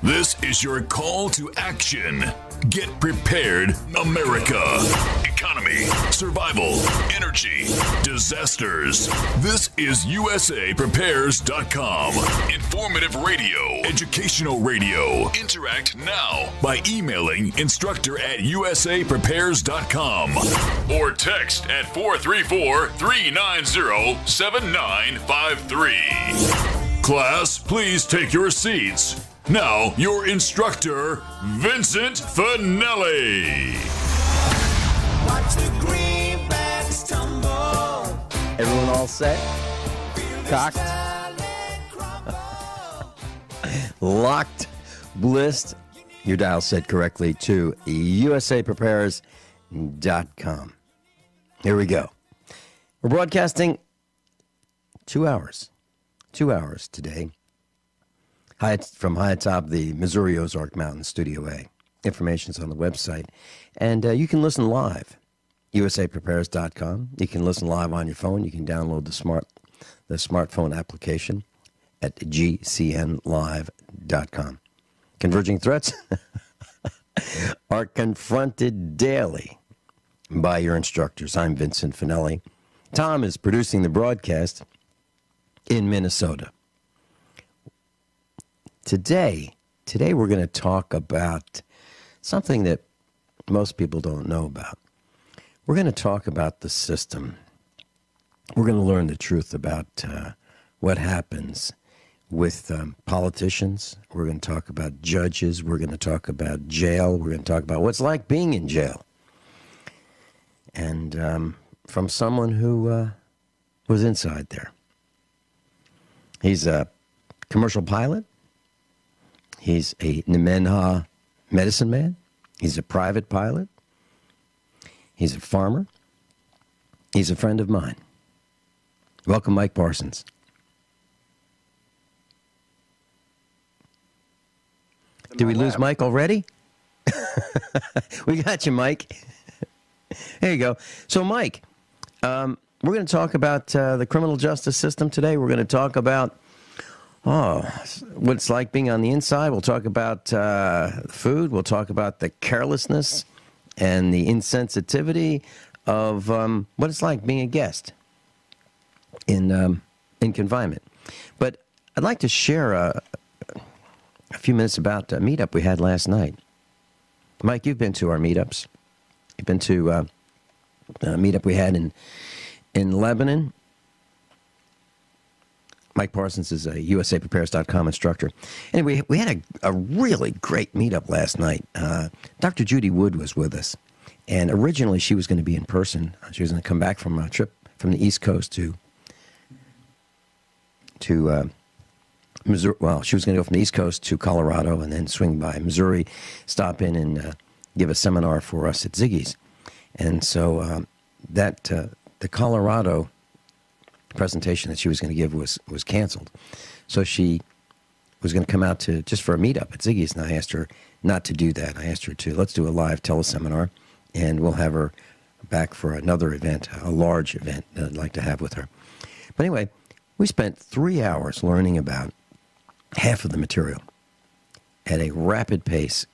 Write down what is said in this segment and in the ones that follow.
This is your call to action. Get prepared, America. Economy, survival, energy, disasters. This is USAPrepares.com. Informative radio, educational radio. Interact now by emailing instructor@USAPrepares.com or text at 434-390-7953. Class, please take your seats. Now, your instructor, Vincent Finelli. Watch the greenbacks tumble. Everyone all set? Cocked? Locked? Blissed? Your dial set correctly to USAPrepares.com. Here we go. We're broadcasting 2 hours. 2 hours today. From high atop the Missouri Ozark Mountain, Studio A. Information's on the website. And you can listen live, usaprepares.com. You can listen live on your phone. You can download the smartphone application at gcnlive.com. Converging threats are confronted daily by your instructors. I'm Vincent Finelli. Tom is producing the broadcast in Minnesota. Today we're going to talk about something that most people don't know about. We're going to talk about the system. We're going to learn the truth about what happens with politicians. We're going to talk about judges. We're going to talk about jail. We're going to talk about what's like being in jail. And from someone who was inside there. He's a commercial pilot. He's a Nemenhah medicine man. He's a private pilot. He's a farmer. He's a friend of mine. Welcome, Mike Parsons. Did we lose Mike already? We got you, Mike. There you go. So, Mike, we're going to talk about the criminal justice system today. We're going to talk about what it's like being on the inside. We'll talk about food. We'll talk about the carelessness and the insensitivity of what it's like being a guest in confinement. But I'd like to share a few minutes about a meetup we had last night. Mike, you've been to our meetups. You've been to a meetup we had in Lebanon. Mike Parsons is a USAPrepares.com instructor. Anyway, we had a really great meetup last night. Dr. Judy Wood was with us. And originally she was going to be in person. She was going to come back from a trip from the East Coast to Missouri. Well, she was going to go from the East Coast to Colorado and then swing by Missouri, stop in and give a seminar for us at Ziggy's. And so the Colorado presentation that she was going to give was canceled. So she was going to come out just for a meetup at Ziggy's, and I asked her not to do that. I asked her to, let's do a live teleseminar, and we'll have her back for another event, a large event that I'd like to have with her. But anyway, we spent 3 hours learning about half of the material at a rapid pace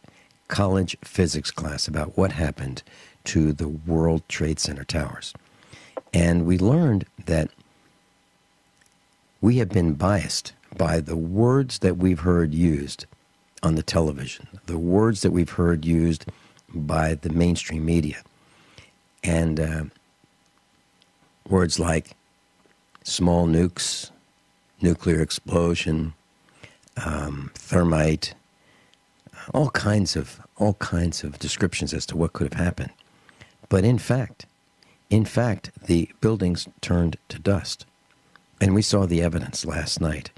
college physics class about what happened to the World Trade Center towers. And we learned that we have been biased by the words that we've heard used on the television, the words that we've heard used by the mainstream media. And words like small nukes, nuclear explosion, thermite, all kinds of descriptions as to what could have happened. But in fact, the buildings turned to dust. And we saw the evidence last night.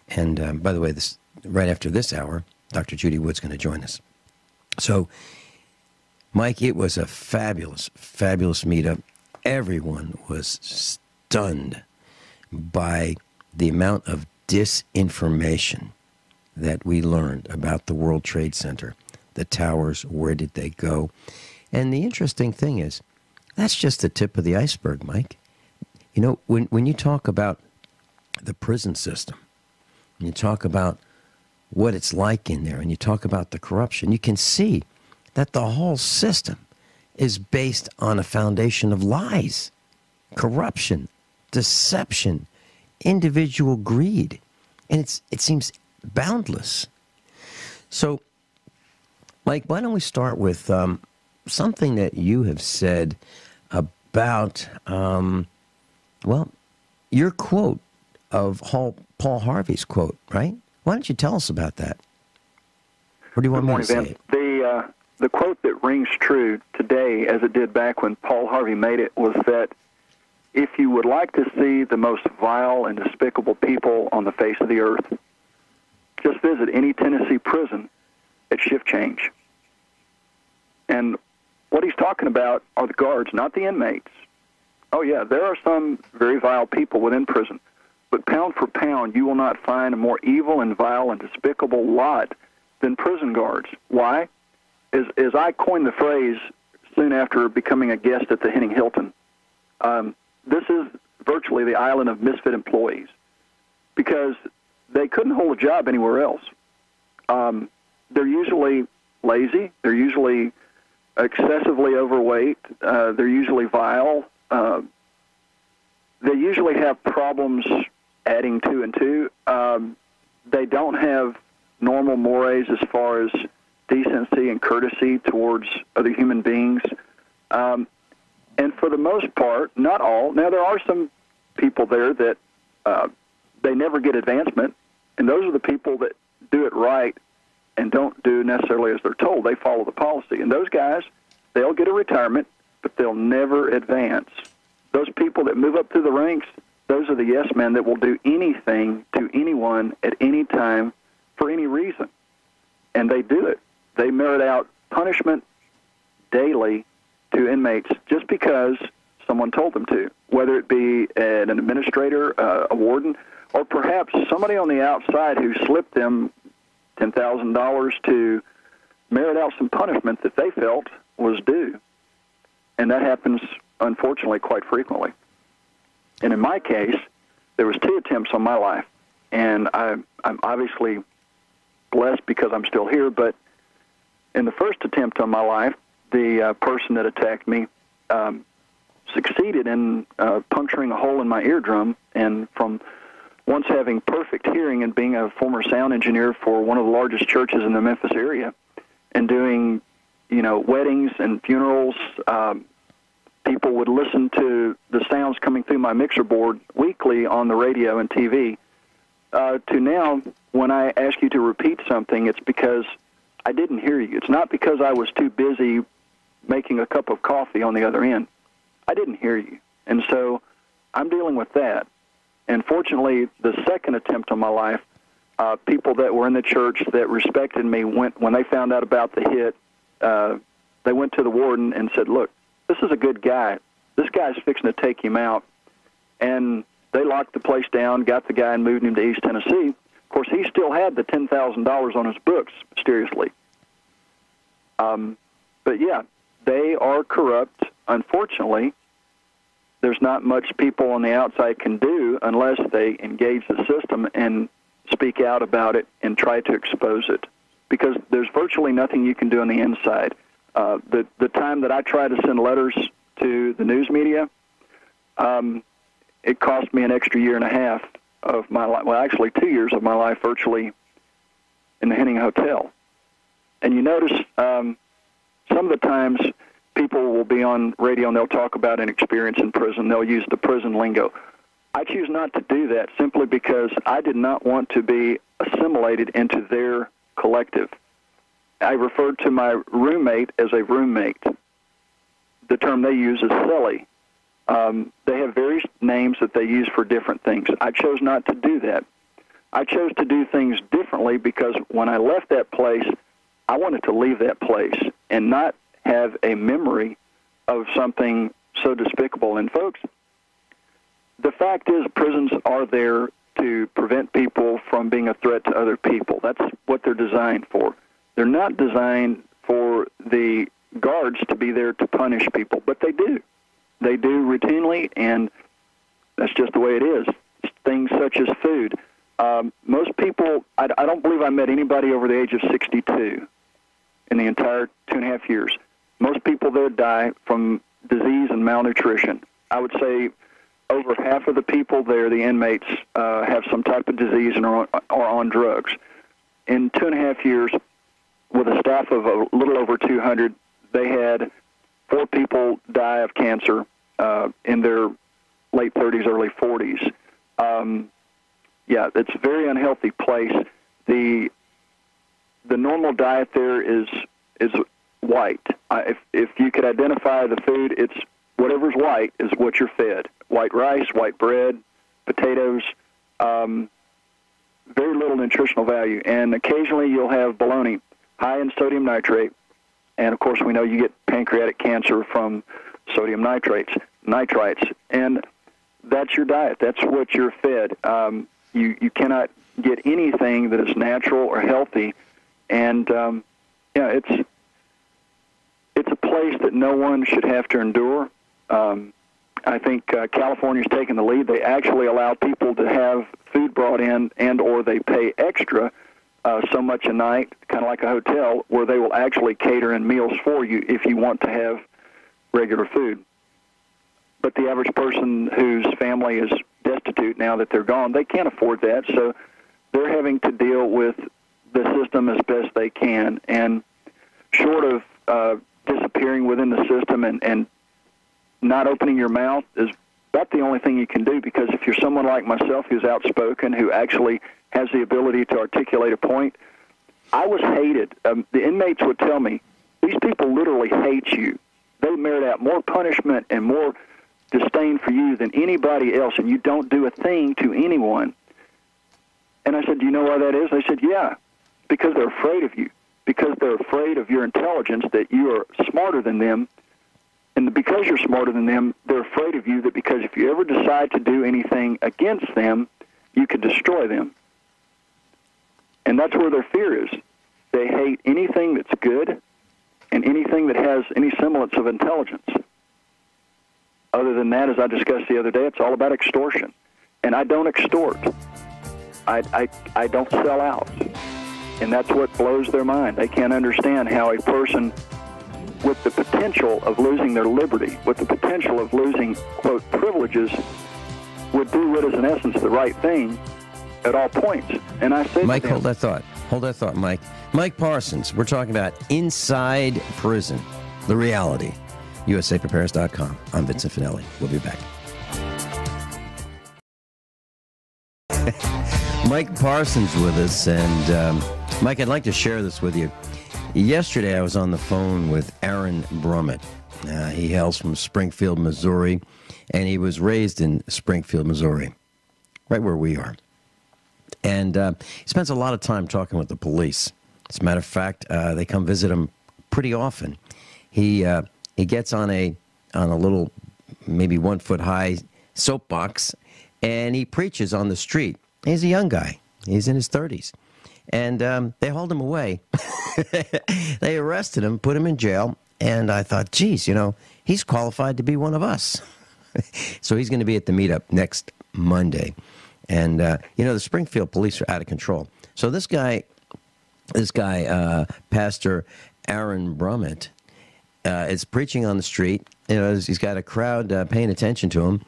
And by the way, right after this hour, Dr. Judy Wood's going to join us. So, Mike, it was a fabulous, fabulous meetup. Everyone was stunned by the amount of disinformation that we learned about the World Trade Center, the towers, where did they go. And the interesting thing is, that's just the tip of the iceberg, Mike. You know, when you talk about the prison system, when you talk about what it's like in there and you talk about the corruption, you can see that the whole system is based on a foundation of lies, corruption, deception, individual greed. And it seems boundless. So, Mike, why don't we start with something that you have said about, your quote of Paul Harvey's quote, right? Why don't you tell us about that? Or do you want me to say it? The quote that rings true today, as it did back when Paul Harvey made it, was that if you would like to see the most vile and despicable people on the face of the earth, just visit any Tennessee prison at shift change. And what he's talking about are the guards, not the inmates. Oh, yeah, there are some very vile people within prison, but pound for pound, you will not find a more evil and vile and despicable lot than prison guards. Why? As I coined the phrase soon after becoming a guest at the Henning Hilton, this is virtually the island of misfit employees because they couldn't hold a job anywhere else. They're usually lazy. They're usually excessively overweight. They're usually vile. They usually have problems adding two and two. They don't have normal mores as far as decency and courtesy towards other human beings. And for the most part, not all. Now, there are some people there that they never get advancement, and those are the people that do it right and don't do necessarily as they're told. They follow the policy. And those guys, they'll get a retirement, but they'll never advance. Those people that move up through the ranks, those are the yes men that will do anything to anyone at any time for any reason. And they do it. They merit out punishment daily to inmates just because someone told them to, whether it be an administrator, a warden, or perhaps somebody on the outside who slipped them $10,000 to merit out some punishment that they felt was due. And that happens, unfortunately, quite frequently. And in my case, there was 2 attempts on my life. And I'm obviously blessed because I'm still here, but in the first attempt on my life, the person that attacked me succeeded in puncturing a hole in my eardrum, and from once having perfect hearing and being a former sound engineer for one of the largest churches in the Memphis area and doing, weddings and funerals, people would listen to the sounds coming through my mixer board weekly on the radio and TV, to now, when I ask you to repeat something, it's because I didn't hear you. It's not because I was too busy making a cup of coffee on the other end. I didn't hear you. And so I'm dealing with that. And fortunately, the second attempt on my life, people that were in the church that respected me, when they found out about the hit, they went to the warden and said, look, this is a good guy. This guy's fixing to take him out. And they locked the place down, got the guy and moved him to East Tennessee. Of course, he still had the $10,000 on his books, mysteriously. But yeah, they are corrupt. Unfortunately, there's not much people on the outside can do unless they engage the system and speak out about it and try to expose it, because there's virtually nothing you can do on the inside. The time that I try to send letters to the news media, it cost me an extra 1.5 years of my life, well, actually 2 years of my life virtually in the Henning Hotel. And you notice some of the times people will be on radio and they'll talk about an experience in prison. They'll use the prison lingo. I choose not to do that simply because I did not want to be assimilated into their collective. I referred to my roommate as a roommate. The term they use is cellie. They have various names that they use for different things. I chose not to do that. I chose to do things differently because when I left that place, I wanted to leave that place and not have a memory of something so despicable. And folks, the fact is prisons are there to prevent people from being a threat to other people. That's what they're designed for. They're not designed for the guards to be there to punish people, but they do. They do routinely, and that's just the way it is. Things such as food. Most people, I don't believe I met anybody over the age of 62 in the entire 2.5 years. Most people there die from disease and malnutrition. I would say over half of the people there, the inmates, have some type of disease and are on drugs. In 2.5 years, with a staff of a little over 200, they had 4 people die of cancer in their late 30s, early 40s. Yeah, it's a very unhealthy place. The normal diet there is white. If you could identify the food, it's whatever's white is what you're fed. White rice, white bread, potatoes, very little nutritional value. And occasionally you'll have bologna, high in sodium nitrate. And, of course, we know you get pancreatic cancer from sodium nitrites. And that's your diet. That's what you're fed. You cannot get anything that is natural or healthy. And, yeah, it's a place that no one should have to endure. I think California's taken the lead. They actually allow people to have food brought in and or they pay extra so much a night, kind of like a hotel, where they will actually cater in meals for you if you want to have regular food. But the average person whose family is destitute now that they're gone, they can't afford that, so they're having to deal with the system as best they can. And short of disappearing within the system and not opening your mouth is about the only thing you can do, because if you're someone like myself who's outspoken, who actually has the ability to articulate a point, I was hated. The inmates would tell me, these people literally hate you. They merit out more punishment and more disdain for you than anybody else, and you don't do a thing to anyone. And I said, do you know why that is? They said, yeah, because they're afraid of you, because they're afraid of your intelligence, that you are smarter than them. And because you're smarter than them, they're afraid of you, that because if you ever decide to do anything against them, you could destroy them. And that's where their fear is. They hate anything that's good and anything that has any semblance of intelligence. Other than that, as I discussed the other day, it's all about extortion. And I don't extort. I don't sell out. And that's what blows their mind. They can't understand how a person with the potential of losing their liberty, with the potential of losing, quote, privileges, would do what is in essence the right thing at all points. And I said, Mike, hold that thought, Mike. Mike Parsons, we're talking about inside prison, the reality. USAprepares.com. I'm Vincent Finelli. We'll be back. Mike Parsons with us, and Mike, I'd like to share this with you. Yesterday, I was on the phone with Aaron Brummett. He hails from Springfield, Missouri, and he was raised in Springfield, Missouri, right where we are. And he spends a lot of time talking with the police. As a matter of fact, they come visit him pretty often. He gets on a little, maybe 1 foot high soapbox, and he preaches on the street. He's a young guy. He's in his 30s. And they hauled him away. They arrested him, put him in jail, and I thought, geez, he's qualified to be one of us. So he's going to be at the meetup next Monday. And, the Springfield police are out of control. So this guy, Pastor Aaron Brummett, is preaching on the street. He's got a crowd paying attention to him.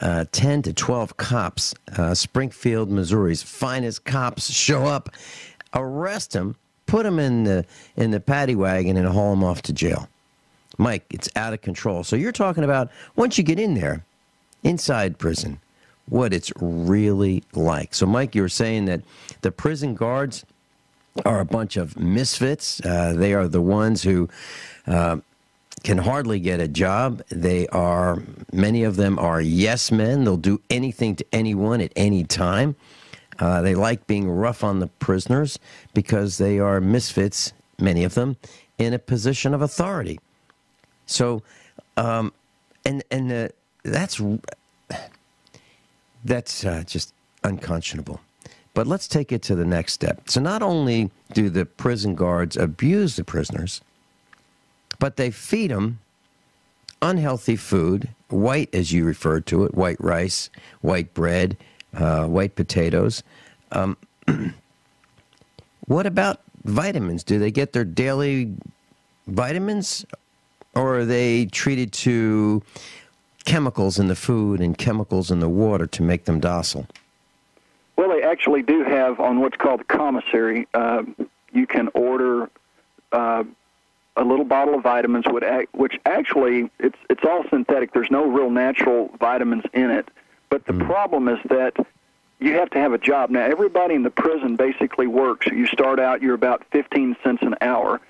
10 to 12 cops, Springfield, Missouri's finest cops, show up, arrest him, put him in the paddy wagon, and haul him off to jail. Mike, it's out of control. So you're talking about, once you get in there, inside prison, what it's really like. So, Mike, you were saying that the prison guards are a bunch of misfits. They are the ones who can hardly get a job. Many of them are yes men. They'll do anything to anyone at any time. They like being rough on the prisoners because they are misfits, many of them, in a position of authority. So, that's just unconscionable. But let's take it to the next step. So not only do the prison guards abuse the prisoners, but they feed them unhealthy food, white, as you referred to it, white rice, white bread, white potatoes. What about vitamins? Do they get their daily vitamins, or are they treated to chemicals in the food and chemicals in the water to make them docile? Well, they actually do have on what's called the commissary. You can order a little bottle of vitamins, which actually it's all synthetic. There's no real natural vitamins in it. But the problem is that you have to have a job. Now, everybody in the prison basically works. You start out, you're about 15 cents an hour.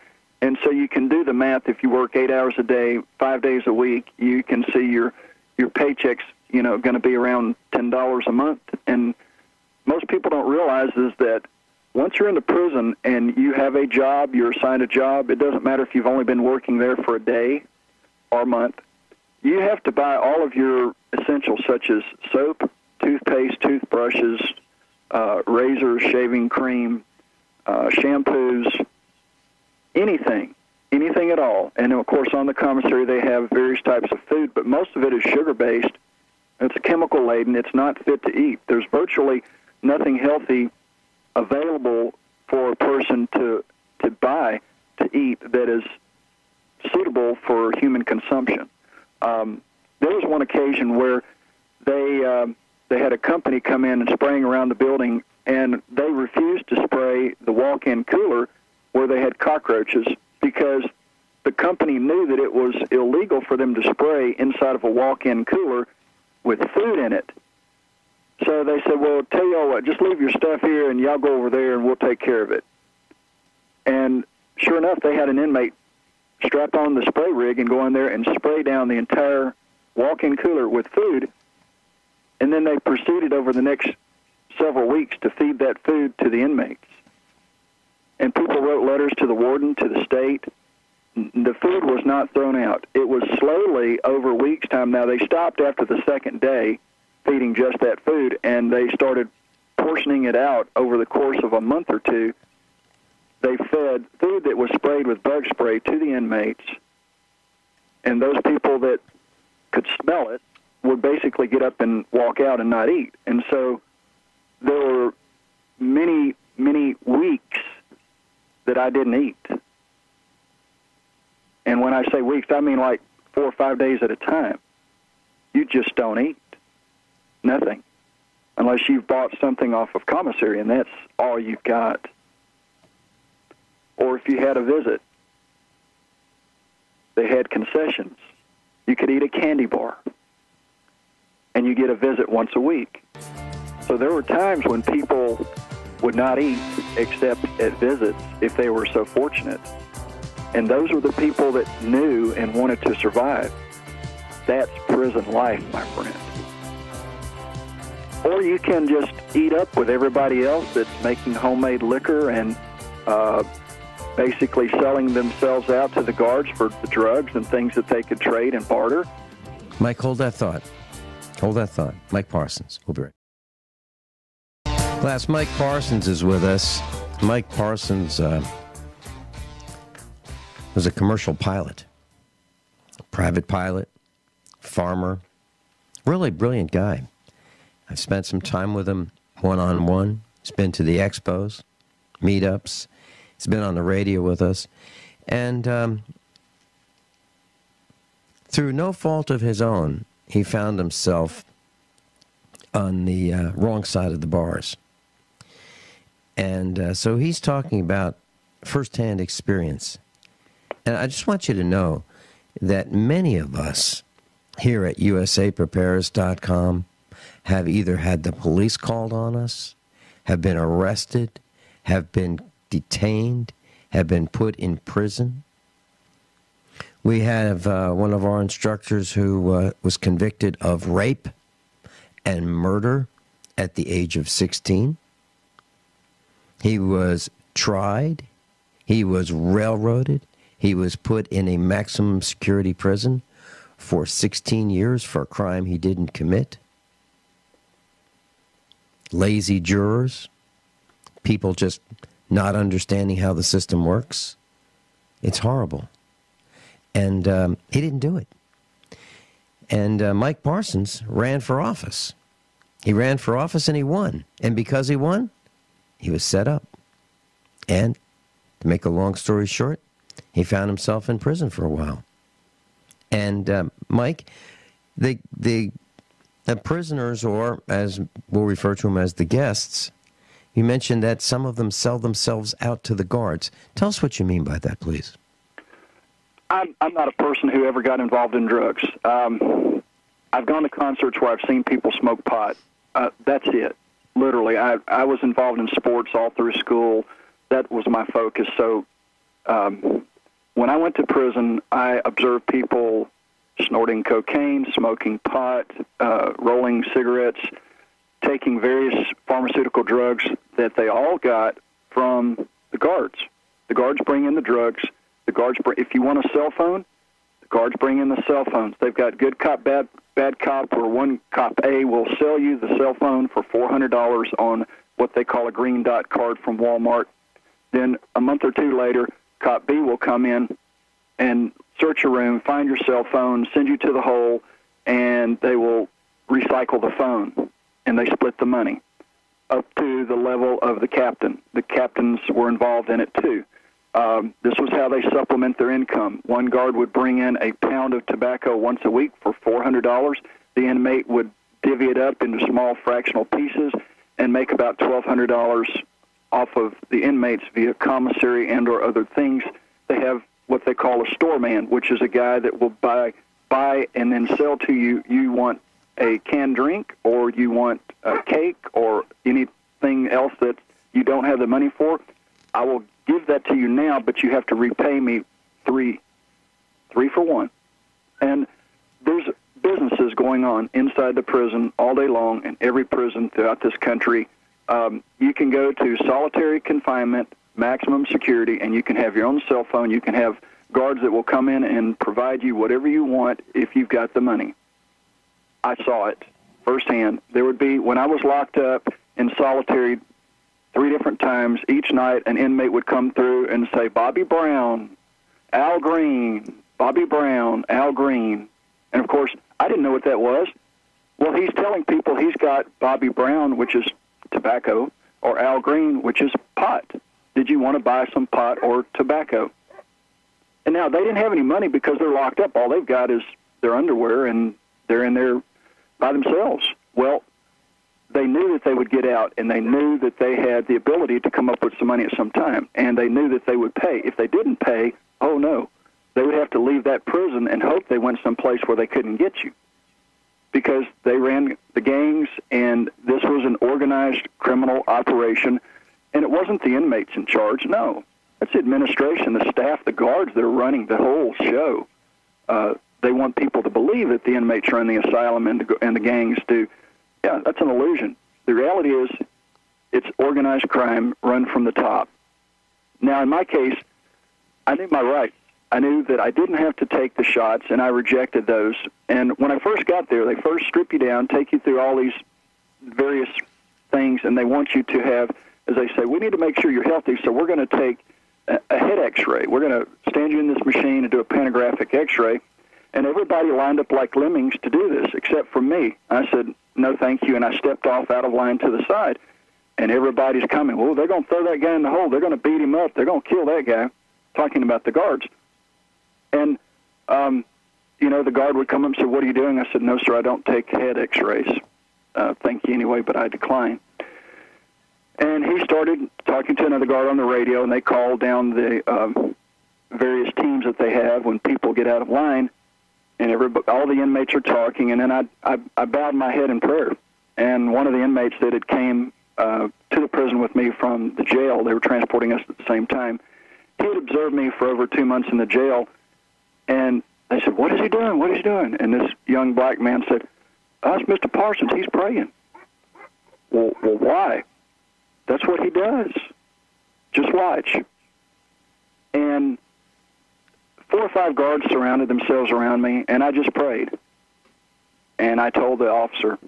And so you can do the math. If you work 8 hours a day, 5 days a week, you can see your paycheck's, going to be around $10 a month. And most people don't realize is that once you're in the prison and you have a job, you're assigned a job, it doesn't matter if you've only been working there for a day or a month. You have to buy all of your essentials such as soap, toothpaste, toothbrushes, razors, shaving cream, shampoos, anything at all. And, of course, on the commissary they have various types of food, but most of it is sugar-based. It's chemical-laden. It's not fit to eat. There's virtually nothing healthy available for a person to buy, to eat, that is suitable for human consumption. There was one occasion where they had a company come in and spraying around the building, and they refused to spray the walk-in cooler where they had cockroaches because the company knew that it was illegal for them to spray inside of a walk-in cooler with food in it. So they said, well, tell you all what, just leave your stuff here and y'all go over there and we'll take care of it. And sure enough, they had an inmate strap on the spray rig and go in there and spray down the entire walk-in cooler with food. And then they proceeded over the next several weeks to feed that food to the inmates. And people wrote letters to the warden, to the state. The food was not thrown out. It was slowly over weeks' time. Now, they stopped after the second day feeding just that food, and they started portioning it out over the course of a month or two. They fed food that was sprayed with bug spray to the inmates, and those people that could smell it would basically get up and walk out and not eat. And so there were many, many weeks that I didn't eat. And when I say weeks, I mean like 4 or 5 days at a time. You just don't eat. Nothing. Unless you've bought something off of commissary, and that's all you've got. Or if you had a visit, they had concessions. You could eat a candy bar, and you get a visit once a week. So there were times when people would not eat except at visits if they were so fortunate. And those were the people that knew and wanted to survive. That's prison life, my friend. Or you can just eat up with everybody else that's making homemade liquor and basically selling themselves out to the guards for the drugs and things that they could trade and barter. Mike, hold that thought. Hold that thought. Mike Parsons. We'll be right back. Class, Mike Parsons is with us. Mike Parsons was a commercial pilot, private pilot, farmer, really brilliant guy. I've spent some time with him one-on-one. He's been to the expos, meetups. He's been on the radio with us. And through no fault of his own, he found himself on the wrong side of the bars. And so he's talking about firsthand experience. And I just want you to know that many of us here at usapreparers.com have either had the police called on us, have been arrested, have been detained, have been put in prison. We have one of our instructors who was convicted of rape and murder at the age of 16. He was tried. He was railroaded. He was put in a maximum security prison for 16 years for a crime he didn't commit. Lazy jurors, people just not understanding how the system works. It's horrible. And he didn't do it. And Mike Parsons ran for office. He ran for office and he won. And because he won, he was set up. And to make a long story short, he found himself in prison for a while. And Mike, the prisoners, or as we'll refer to them as the guests, you mentioned that some of them sell themselves out to the guards. Tell us what you mean by that, please. I'm not a person who ever got involved in drugs. I've gone to concerts where I've seen people smoke pot. That's it. Literally, I was involved in sports all through school. That was my focus. So when I went to prison, I observed people snorting cocaine, smoking pot, rolling cigarettes, taking various pharmaceutical drugs that they all got from the guards. The guards bring in the drugs. The guards if you want a cell phone, the guards bring in the cell phones. They've got good cop, bad cop, where one cop A will sell you the cell phone for $400 on what they call a green dot card from Walmart. Then a month or two later, cop B will come in and search your room, find your cell phone, send you to the hole, and they will recycle the phone, and they split the money up to the level of the captain. The captains were involved in it too. This was how they supplement their income. One guard would bring in a pound of tobacco once a week for $400. The inmate would divvy it up into small fractional pieces and make about $1,200 off of the inmates via commissary and or other things. They have what they call a store man, which is a guy that will buy and then sell to you. You want a canned drink, or you want a cake, or anything else that you don't have the money for. I will give that to you now, but you have to repay me three for one. And there's businesses going on inside the prison all day long, in every prison throughout this country. You can go to solitary confinement, maximum security, and you can have your own cell phone. You can have guards that will come in and provide you whatever you want if you've got the money. I saw it firsthand. There would be, when I was locked up in solitary 3 different times, each night an inmate would come through and say, Bobby Brown, Al Green, Bobby Brown, Al Green. And, of course, I didn't know what that was. Well, he's telling people he's got Bobby Brown, which is tobacco, or Al Green, which is pot. Did you want to buy some pot or tobacco? And now they didn't have any money because they're locked up. All they've got is their underwear, and they're in there by themselves. Well, they knew that they would get out, and they knew that they had the ability to come up with some money at some time, and they knew that they would pay. If they didn't pay, oh no, they would have to leave that prison and hope they went someplace where they couldn't get you, because they ran the gangs, and this was an organized criminal operation, and it wasn't the inmates in charge. No, that's the administration, the staff, the guards that are running the whole show. They want people to believe that the inmates run the asylum and the gangs do. Yeah, that's an illusion. The reality is it's organized crime run from the top. Now, in my case, I knew my rights. I knew that I didn't have to take the shots, and I rejected those. And when I first got there, they first strip you down, take you through all these various things, and they want you to have, as they say, we need to make sure you're healthy, so we're going to take a head x-ray. We're going to stand you in this machine and do a panographic x-ray. And everybody lined up like lemmings to do this, except for me. I said, no, thank you, and I stepped off out of line to the side. And everybody's coming, well, they're going to throw that guy in the hole. They're going to beat him up. They're going to kill that guy, talking about the guards. And, the guard would come up and say, what are you doing? I said, no, sir, I don't take head x-rays. Thank you anyway, but I decline. And he started talking to another guard on the radio, and they called down the various teams that they have when people get out of line. And all the inmates are talking, and then I bowed my head in prayer. And one of the inmates that had came to the prison with me from the jail, they were transporting us at the same time, he had observed me for over 2 months in the jail, and they said, what is he doing? What is he doing? And this young black man said, that's Mr. Parsons. He's praying. Well, why? That's what he does. Just watch. And 4 or 5 guards surrounded themselves around me, and I just prayed. And I told the officer,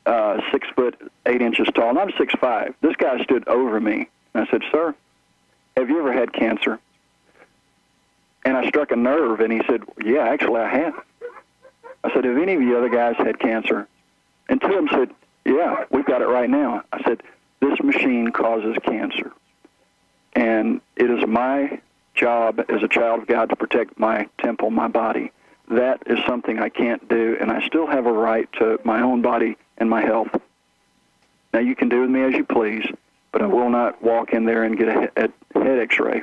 6 foot 8 inches tall, and I'm 6'5". This guy stood over me. And I said, sir, have you ever had cancer? And I struck a nerve, and he said, yeah, actually I have. I said, have any of you other guys had cancer? And 2 of them said, yeah, we've got it right now. I said, this machine causes cancer. And it is my job as a child of God to protect my temple, my body. That is something I can't do, and I still have a right to my own body and my health. Now, you can do with me as you please, but I will not walk in there and get a head x-ray.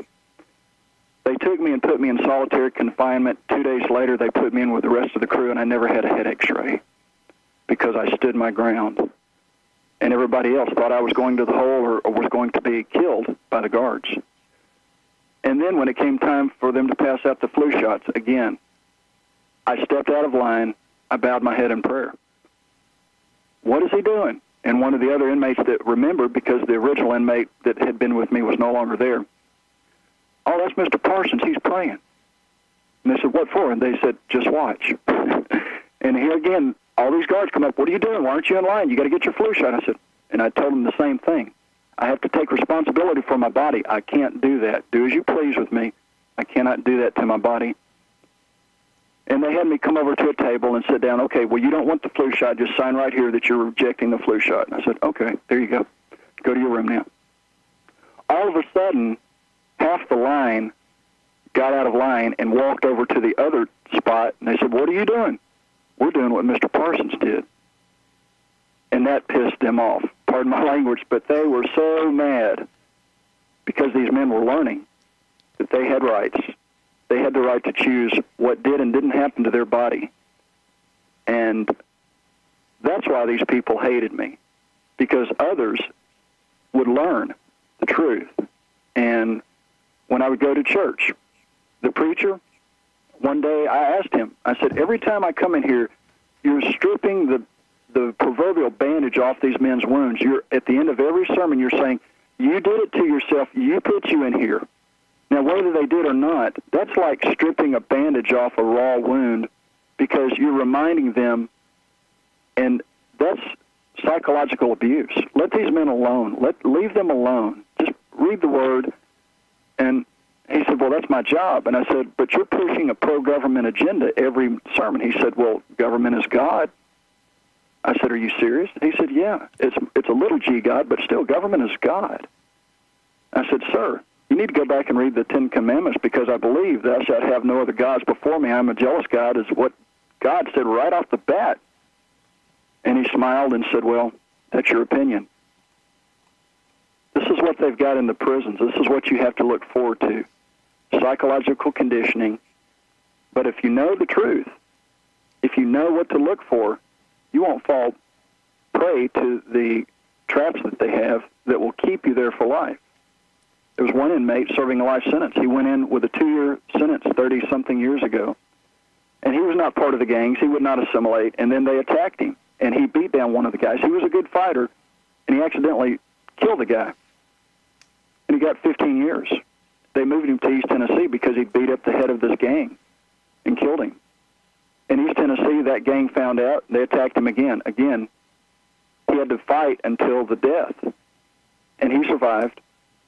They took me and put me in solitary confinement. 2 days later, they put me in with the rest of the crew, and I never had a head x-ray because I stood my ground. And everybody else thought I was going to the hole or was going to be killed by the guards. And then when it came time for them to pass out the flu shots, again, I stepped out of line. I bowed my head in prayer. What is he doing? And one of the other inmates that remembered, because the original inmate that had been with me was no longer there, oh, that's Mr. Parsons. He's praying. And they said, what for? And they said, just watch. And here again, all these guards come up. What are you doing? Why aren't you in line? You got to get your flu shot. I said, and I told them the same thing. I have to take responsibility for my body. I can't do that. Do as you please with me. I cannot do that to my body. And they had me come over to a table and sit down. Okay, well, you don't want the flu shot. Just sign right here that you're rejecting the flu shot. And I said, okay, there you go. Go to your room now. All of a sudden, half the line got out of line and walked over to the other spot. And they said, what are you doing? We're doing what Mr. Parsons did. And that pissed them off. Pardon my language, but they were so mad because these men were learning that they had rights. They had the right to choose what did and didn't happen to their body. And that's why these people hated me, because others would learn the truth. And when I would go to church, the preacher, one day I asked him, I said, every time I come in here, you're stripping the proverbial bandage off these men's wounds. You're at the end of every sermon, you're saying, you did it to yourself, you put you in here. Now, whether they did or not, that's like stripping a bandage off a raw wound, because you're reminding them, and that's psychological abuse. Let these men alone. Leave them alone. Just read the word. And he said, well, that's my job. And I said, but you're pushing a pro-government agenda every sermon. He said, well, government is God. I said, are you serious? He said, yeah, it's a little g God, but still, government is God. I said, sir, you need to go back and read the Ten Commandments, because I believe thou shalt have no other gods before me. I'm a jealous God, is what God said right off the bat. And he smiled and said, well, that's your opinion. This is what they've got in the prisons. This is what you have to look forward to. Psychological conditioning. But if you know the truth, if you know what to look for, you won't fall prey to the traps that they have that will keep you there for life. There was one inmate serving a life sentence. He went in with a 2-year sentence 30-something years ago. And he was not part of the gangs. He would not assimilate. And then they attacked him. And he beat down one of the guys. He was a good fighter. And he accidentally killed the guy. And he got 15 years. They moved him to East Tennessee because he beat up the head of this gang and killed him. In East Tennessee, that gang found out. They attacked him again. Again, he had to fight until the death. And he survived.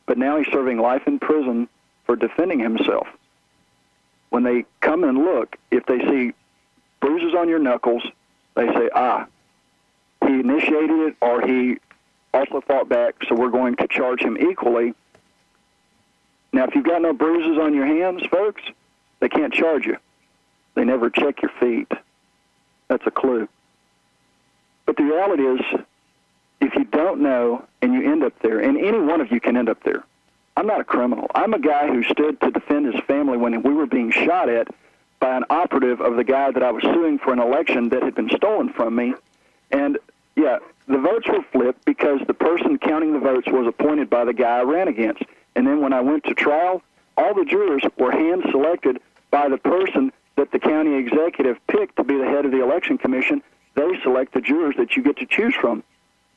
But now he's serving life in prison for defending himself. When they come and look, if they see bruises on your knuckles, they say, he initiated it, or he also fought back, so we're going to charge him equally. Now, if you've got no bruises on your hands, folks, they can't charge you. They never check your feet. That's a clue. But the reality is, if you don't know and you end up there, and any one of you can end up there. I'm not a criminal. I'm a guy who stood to defend his family when we were being shot at by an operative of the guy that I was suing for an election that had been stolen from me. And, yeah, the votes were flipped because the person counting the votes was appointed by the guy I ran against. And then when I went to trial, all the jurors were hand-selected by the person that the county executive picked to be the head of the election commission. They select the jurors that you get to choose from.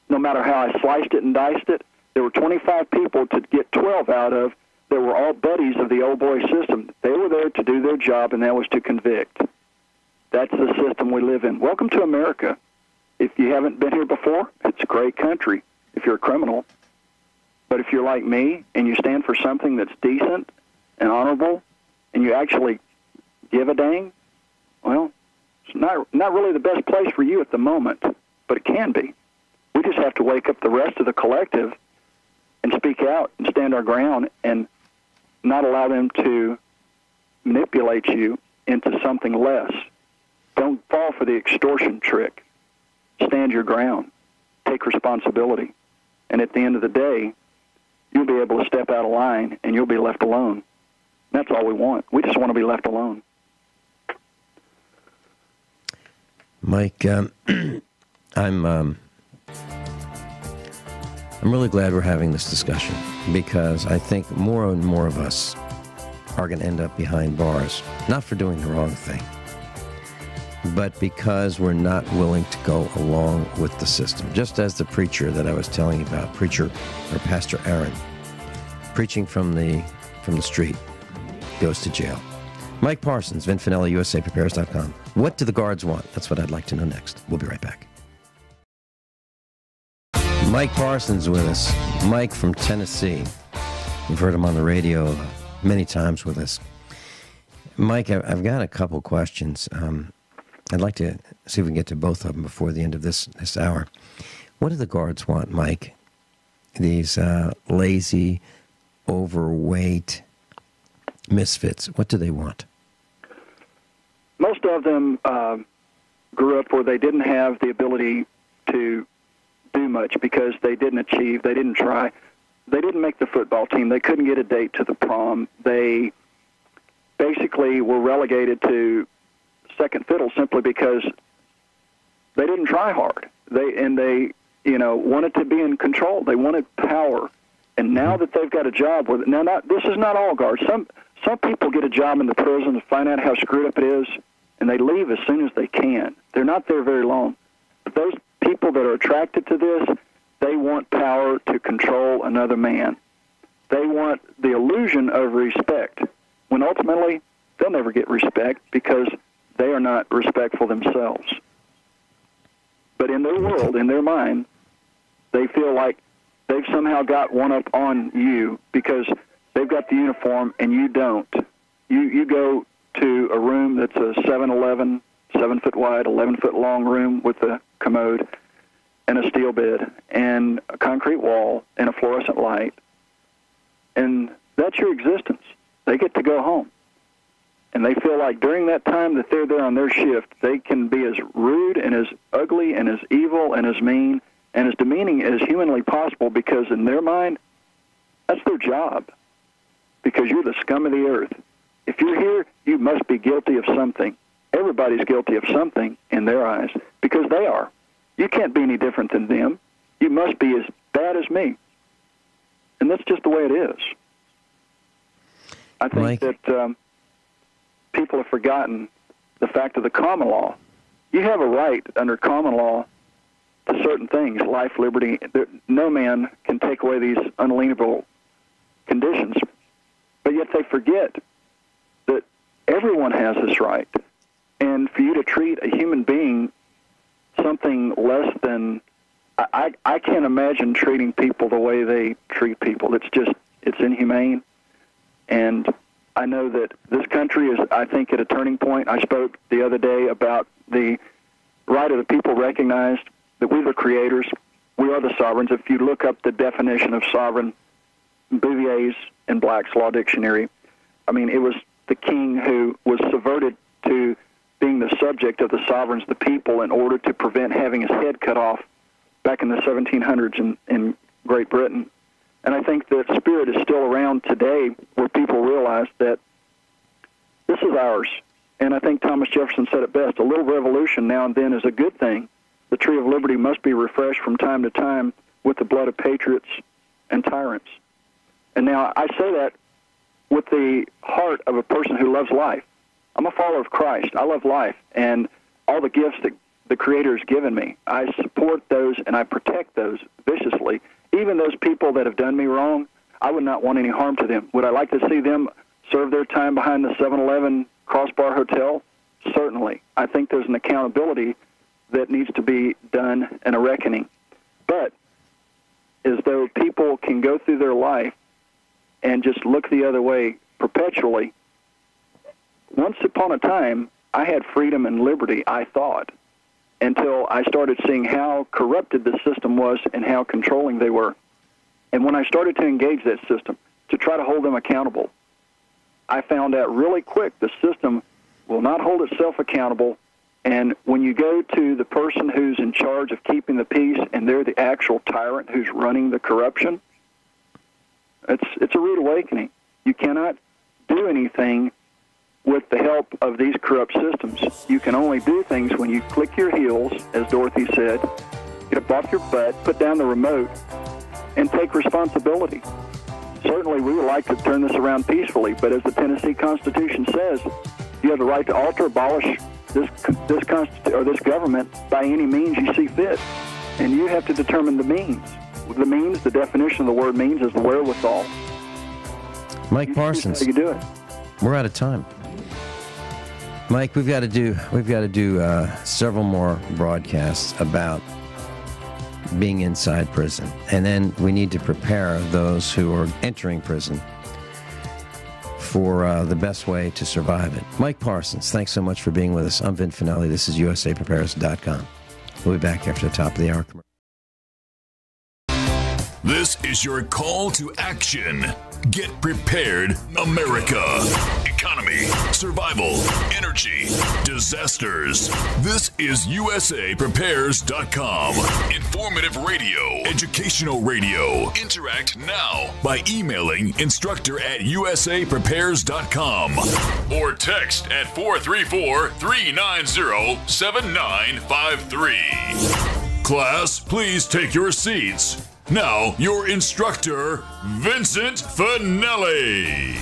No matter how I sliced it and diced it, there were 25 people to get 12 out of that were all buddies of the old boy system. They were there to do their job, and that was to convict. That's the system we live in. Welcome to America. If you haven't been here before, it's a great country if you're a criminal. But if you're like me and you stand for something that's decent and honorable and you actually give a dang, well, it's not really the best place for you at the moment, but it can be. We just have to wake up the rest of the collective and speak out and stand our ground and not allow them to manipulate you into something less. Don't fall for the extortion trick. Stand your ground. Take responsibility. And at the end of the day, you'll be able to step out of line and you'll be left alone. That's all we want. We just want to be left alone. Mike, I'm really glad we're having this discussion, because I think more and more of us are going to end up behind bars, not for doing the wrong thing, but because we're not willing to go along with the system. Just as the preacher that I was telling you about, Pastor Aaron, preaching from the street, goes to jail. Mike Parsons, Finelli, USAPrepares.com. What do the guards want? That's what I'd like to know next. We'll be right back. Mike Parsons with us. Mike from Tennessee. You've heard him on the radio many times with us. Mike, I've got a couple questions. I'd like to see if we can get to both of them before the end of this hour. What do the guards want, Mike? These lazy, overweight misfits. What do they want? Most of them grew up where they didn't have the ability to do much because they didn't achieve, they didn't try. They didn't make the football team. They couldn't get a date to the prom. They basically were relegated to second fiddle simply because they didn't try hard. They wanted to be in control. They wanted power. And now that they've got a job with this is not all guards. Some people get a job in the prison to find out how screwed up it is, and they leave as soon as they can. They're not there very long. But those people that are attracted to this, they want power to control another man. They want the illusion of respect, when ultimately they'll never get respect because they are not respectful themselves. But in their world, in their mind, they feel like they've somehow got one up on you because they've got the uniform and you don't. You go to a room that's a 7-11, 7-foot wide, 11-foot long room with a commode and a steel bed and a concrete wall and a fluorescent light. And that's your existence. They get to go home. And they feel like during that time that they're there on their shift, they can be as rude and as ugly and as evil and as mean and as demeaning as humanly possible because in their mind, that's their job. Because you're the scum of the earth. If you're here, you must be guilty of something. Everybody's guilty of something in their eyes because they are. You can't be any different than them. You must be as bad as me. And that's just the way it is. I think that people have forgotten the fact of the common law. You have a right under common law to certain things, life, liberty. No man can take away these unalienable conditions. But yet they forget that everyone has this right. And for you to treat a human being something less than... I can't imagine treating people the way they treat people. It's inhumane. And I know that this country is, I think, at a turning point. I spoke the other day about the right of the people recognized, that we're the creators. We are the sovereigns. If you look up the definition of sovereign, Bouvier's in Black's Law Dictionary, I mean, it was the king who was subverted to being the subject of the sovereigns, the people, in order to prevent having his head cut off back in the 1700s in Great Britain. And I think that spirit is still around today where people realize that this is ours. And I think Thomas Jefferson said it best, a little revolution now and then is a good thing. The tree of liberty must be refreshed from time to time with the blood of patriots and tyrants. And now I say that with the heart of a person who loves life. I'm a follower of Christ. I love life and all the gifts that the Creator has given me. I support those and I protect those viciously. Even those people that have done me wrong, I would not want any harm to them. Would I like to see them serve their time behind the 7-Eleven Crossbar Hotel? Certainly. I think there's an accountability that needs to be done and a reckoning. But as though people can go through their life and just look the other way perpetually, once upon a time, I had freedom and liberty, I thought. until I started seeing how corrupted the system was and how controlling they were. And when I started to engage that system to try to hold them accountable, I found out really quick the system will not hold itself accountable. And when you go to the person who's in charge of keeping the peace and they're the actual tyrant who's running the corruption, it's a rude awakening. You cannot do anything with the help of these corrupt systems. You can only do things when you click your heels, as Dorothy said, get up off your butt, put down the remote, and take responsibility. Certainly, we would like to turn this around peacefully, but as the Tennessee Constitution says, you have the right to alter, abolish this government by any means you see fit, and you have to determine the means. The means, the definition of the word means, is the wherewithal. Mike Parsons, how you do it. We're out of time. Mike, we've got to do several more broadcasts about being inside prison, and then we need to prepare those who are entering prison for the best way to survive it. Mike Parsons, thanks so much for being with us. I'm Vin Finelli. This is USAPrepares.com. We'll be back after the top of the hour. This is your call to action. Get prepared, America. Economy, survival, energy, disasters. This is USAPrepares.com. Informative radio, educational radio. Interact now by emailing instructor@USAPrepares.com or text at 434-390-7953. Class, please take your seats. Now, your instructor, Vincent Finelli.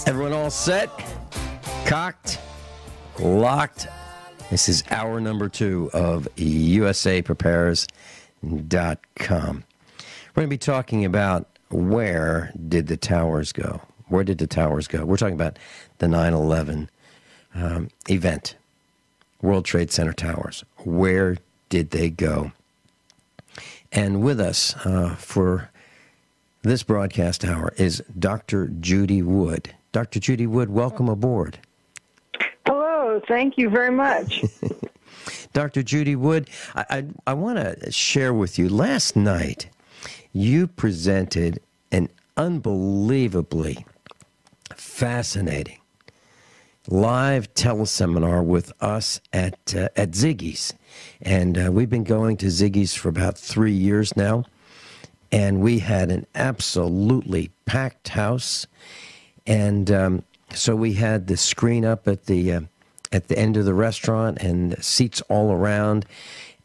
Everyone all set? Cocked? Locked? This is hour number 2 of USAPrepares.com. We're going to be talking about where did the towers go? Where did the towers go? We're talking about the 9/11 event. World Trade Center towers. Where did they go? And with us for this broadcast hour is Dr. Judy Wood. Dr. Judy Wood, welcome aboard. Hello, thank you very much. Dr. Judy Wood, I want to share with you, last night you presented an unbelievably fascinating live teleseminar with us at Ziggy's. And we've been going to Ziggy's for about 3 years now. And we had an absolutely packed house. And so we had the screen up at the end of the restaurant and seats all around.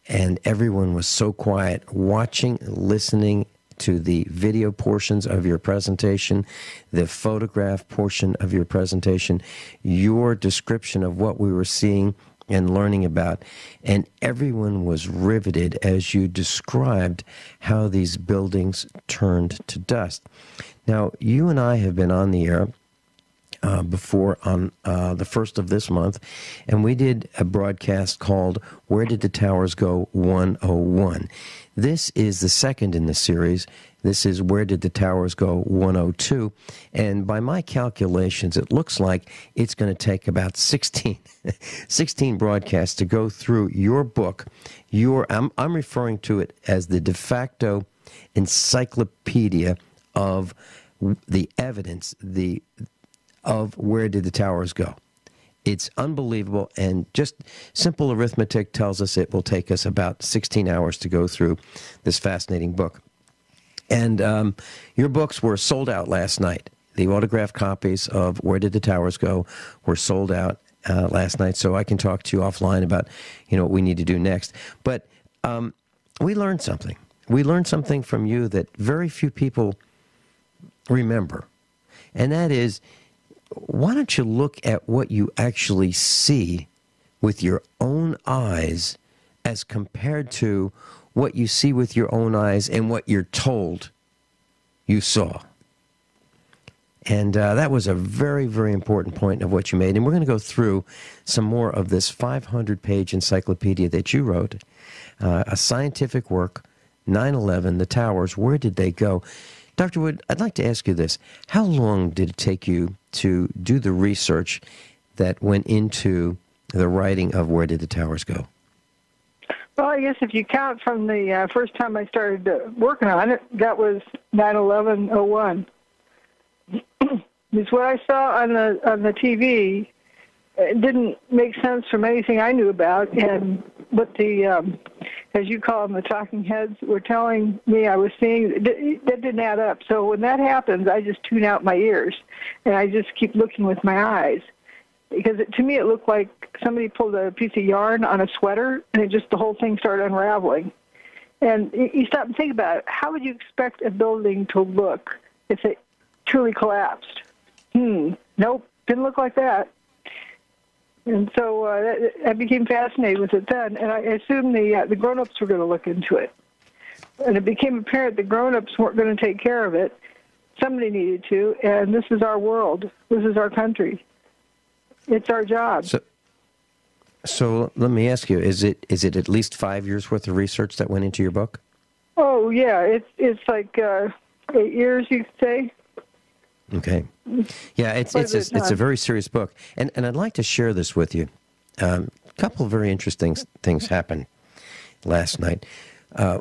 And everyone was so quiet, watching, listening to the video portions of your presentation, the photograph portion of your presentation, your description of what we were seeing and learning about. And everyone was riveted as you described how these buildings turned to dust. Now, you and I have been on the air before on the 1st of this month, and we did a broadcast called Where Did the Towers Go 101. This is the second in the series. This is Where Did the Towers Go 102. And by my calculations, it looks like it's going to take about 16 broadcasts to go through your book. I'm referring to it as the de facto encyclopedia of the evidence of where did the towers go. It's unbelievable, and just simple arithmetic tells us it will take us about 16 hours to go through this fascinating book. And your books were sold out last night. The autographed copies of Where Did the Towers Go were sold out last night, so I can talk to you offline about what we need to do next. But we learned something. We learned something from you that very few people remember, and that is, why don't you look at what you actually see with your own eyes as compared to what you see with your own eyes and what you're told you saw. And that was a very, very important point of what you made. And we're going to go through some more of this 500-page encyclopedia that you wrote, a scientific work, 9/11, the towers, where did they go? Dr. Wood, I'd like to ask you this. How long did it take you to do the research that went into the writing of Where Did the Towers Go? Well, I guess if you count from the first time I started working on it, that was 9/11/01. Because what I saw on the TV, it didn't make sense from anything I knew about, and what the, as you call them, the talking heads were telling me I was seeing, that didn't add up. So when that happens, I just tune out my ears, and I just keep looking with my eyes. Because to me, it looked like somebody pulled a piece of yarn on a sweater, and the whole thing started unraveling. And you stop and think about it. How would you expect a building to look if it truly collapsed? Nope, didn't look like that. And so I became fascinated with it then, and I assumed the grown-ups were going to look into it. And it became apparent the grown-ups weren't going to take care of it. Somebody needed to, and this is our world. This is our country. It's our job. So let me ask you, is it at least 5 years worth of research that went into your book? Oh, yeah, it's like 8 years, you could say. Okay. Yeah, it's a very serious book. And I'd like to share this with you. A couple of very interesting things happened last night.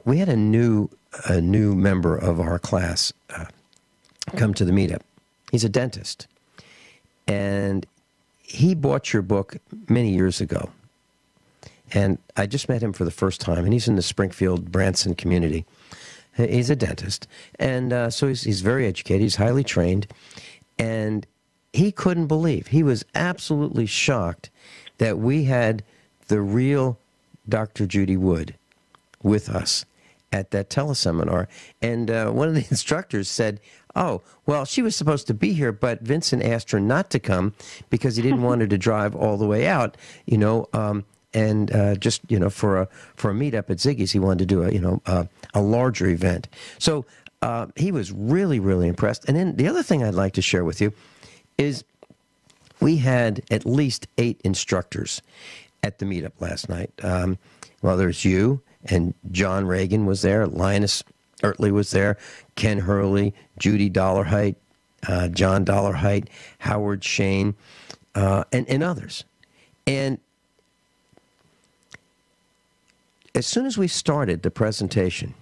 We had a new member of our class come to the meetup. He's a dentist. And he bought your book many years ago. And I just met him for the first time, and he's in the Springfield, Branson community. He's a dentist, and so he's very educated. He's highly trained, and he couldn't believe. He was absolutely shocked that we had the real Dr. Judy Wood with us at that teleseminar. And one of the instructors said, "Oh, well, she was supposed to be here, but Vincent asked her not to come because he didn't want her to drive all the way out, and just for a meetup at Ziggy's, he wanted to do a larger event." So he was really, really impressed. And then the other thing I'd like to share with you is we had at least 8 instructors at the meetup last night. Well, there's you, and John Reagan was there, Linus Ertley was there, Ken Hurley, Judy Dollarheight, John Dollarheight, Howard Shane, and others. And as soon as we started the presentation,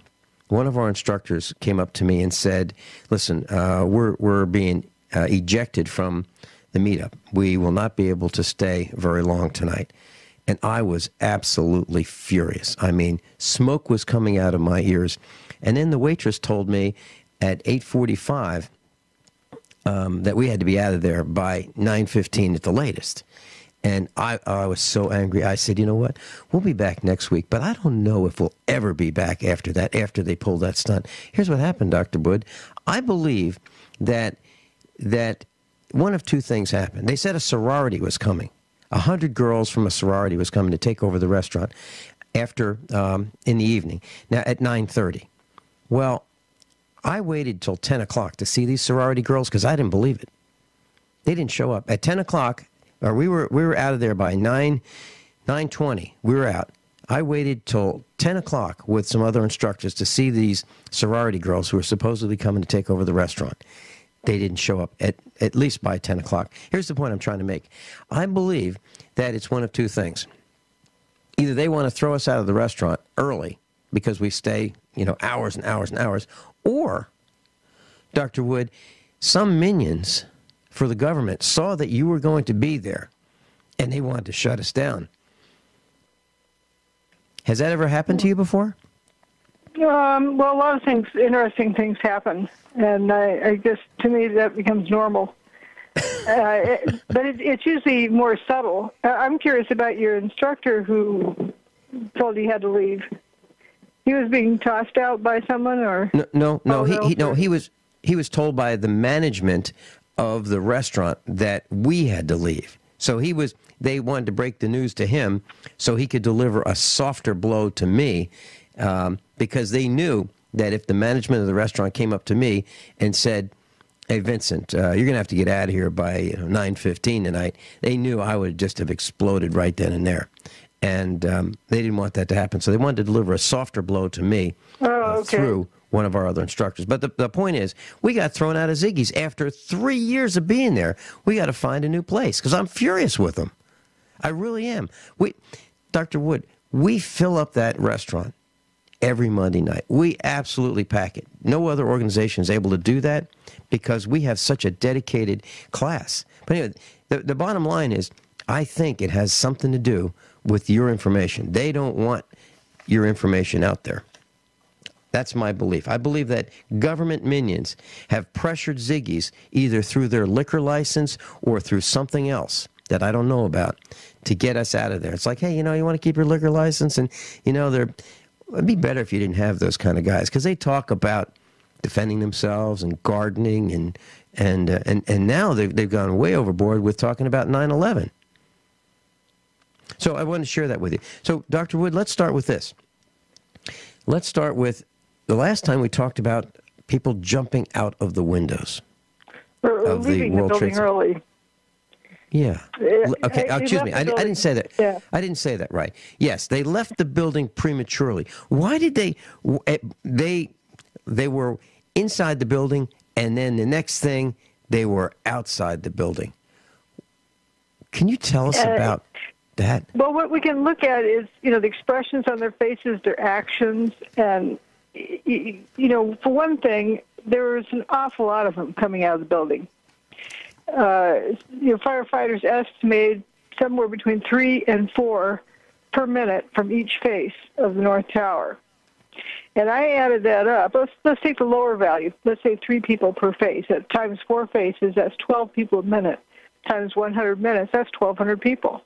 one of our instructors came up to me and said, "Listen, we're being ejected from the meetup. We will not be able to stay very long tonight." And I was absolutely furious. I mean, smoke was coming out of my ears. And then the waitress told me at 8:45 that we had to be out of there by 9:15 at the latest. And I was so angry. I said, "You know what? We'll be back next week, but I don't know if we'll ever be back after that, after they pull that stunt." Here's what happened, Dr. Wood. I believe that one of two things happened. They said a sorority was coming. 100 girls from a sorority was coming to take over the restaurant after in the evening. Now at 9:30. Well, I waited till 10 o'clock to see these sorority girls because I didn't believe it. They didn't show up at 10 o'clock. Or we were out of there by 9:20. We were out. I waited till 10 o'clock with some other instructors to see these sorority girls who were supposedly coming to take over the restaurant. They didn't show up at least by 10 o'clock. Here's the point I'm trying to make. I believe that it's one of two things. Either they want to throw us out of the restaurant early because we stay, hours and hours and hours, or, Dr. Wood, some minions for the government saw that you were going to be there, and they wanted to shut us down. Has that ever happened to you before? Well, a lot of interesting things happen, and I guess to me that becomes normal. But it's usually more subtle. I'm curious about your instructor who told you had to leave. He was being tossed out by someone, or no. He was told by the management of the restaurant that we had to leave. So they wanted to break the news to him so he could deliver a softer blow to me, because they knew that if the management of the restaurant came up to me and said, "Hey, Vincent, you're going to have to get out of here by 9:15 tonight," they knew I would just have exploded right then and there. And they didn't want that to happen. So they wanted to deliver a softer blow to me through one of our other instructors. But the point is, we got thrown out of Ziggy's after 3 years of being there. We got to find a new place because I'm furious with them. I really am. Dr. Wood, we fill up that restaurant every Monday night. We absolutely pack it. No other organization is able to do that because we have such a dedicated class. But anyway, the bottom line is, I think it has something to do with your information. They don't want your information out there. That's my belief. I believe that government minions have pressured Ziggy's either through their liquor license or through something else that I don't know about to get us out of there. It's like, hey, you want to keep your liquor license? And, it'd be better if you didn't have those kind of guys because they talk about defending themselves and gardening and now they've gone way overboard with talking about 9/11. So I want to share that with you. So, Dr. Wood, let's start with this. Let's start with the last time we talked about people jumping out of the windows of the World Trade Center. Early. Yeah. Okay. Excuse me. I didn't say that. Yeah. I didn't say that right. Yes, they left the building prematurely. Why did they? They were inside the building, and then the next thing they were outside the building. Can you tell us about that? Well, what we can look at is, the expressions on their faces, their actions, and, for one thing, there was an awful lot of them coming out of the building. Firefighters estimated somewhere between 3 and 4 per minute from each face of the North Tower. And I added that up. Let's take the lower value. Let's say 3 people per face. At times 4 faces, that's 12 people a minute. Times 100 minutes, that's 1,200 people.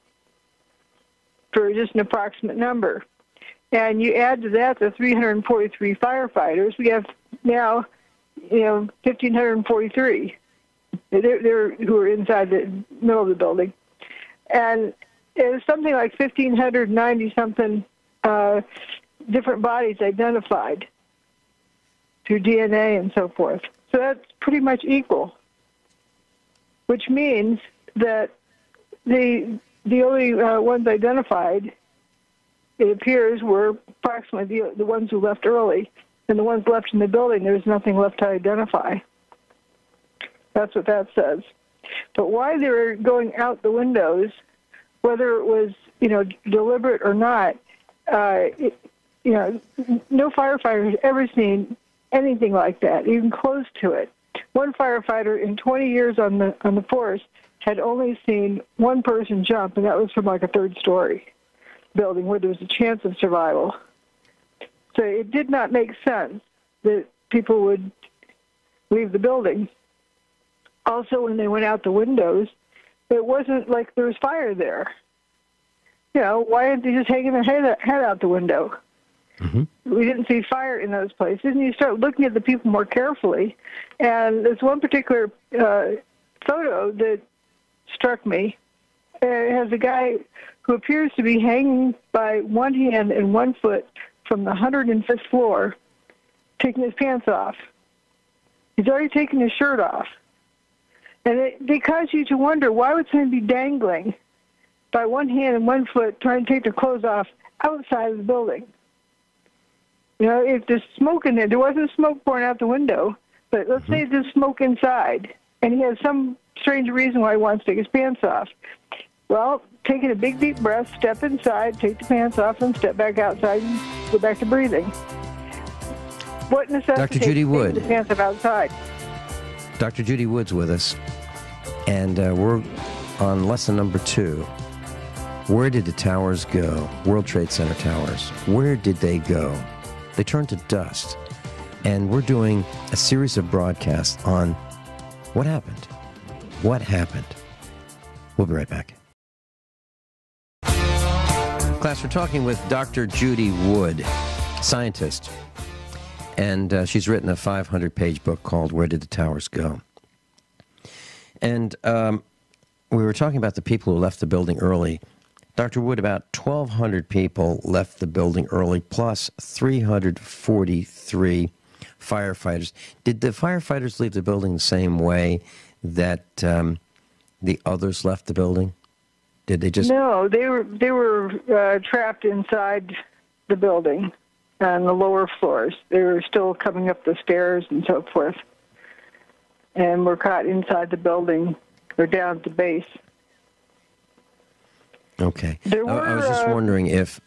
For just an approximate number. And you add to that the 343 firefighters, we have now, 1,543. They're who are inside the middle of the building. And it was something like 1,590-something different bodies identified through DNA and so forth. So that's pretty much equal, which means that the only ones identified, it appears, were approximately the ones who left early. And the ones left in the building, there's nothing left to identify. That's what that says. But why they were going out the windows, whether it was, deliberate or not, no firefighter has ever seen anything like that, even close to it. One firefighter in 20 years on the force had only seen one person jump, and that was from like a 3rd-story building where there was a chance of survival. So it did not make sense that people would leave the building. Also, when they went out the windows, it wasn't like there was fire there. Why aren't they just hanging their head out the window? Mm-hmm. We didn't see fire in those places. And you start looking at the people more carefully. And there's one particular photo that struck me. It has a guy who appears to be hanging by one hand and one foot from the 105th floor, taking his pants off. He's already taken his shirt off. And they cause you to wonder, why would someone be dangling by one hand and one foot trying to take their clothes off outside of the building? If there's smoke in there wasn't smoke pouring out the window, but let's say there's smoke inside, and he has some strange reason why he wants to take his pants off. Well, taking a big, deep breath, step inside, take the pants off, and step back outside and go back to breathing. What necessitates Dr. Judy Wood. taking the pants off outside? Dr. Judy Wood's with us, and we're on lesson number 2. Where did the towers go? World Trade Center towers. Where did they go? They turned to dust, and we're doing a series of broadcasts on what happened. What happened? We'll be right back. Class, we're talking with Dr. Judy Wood, scientist. And she's written a 500-page book called Where Did the Towers Go? And we were talking about the people who left the building early. Dr. Wood, about 1,200 people left the building early, plus 343 firefighters. Did the firefighters leave the building the same way that the others left the building? Did they just... No, they were trapped inside the building. On the lower floors. They were still coming up the stairs and so forth. And were caught inside the building or down at the base. Okay. I was just wondering if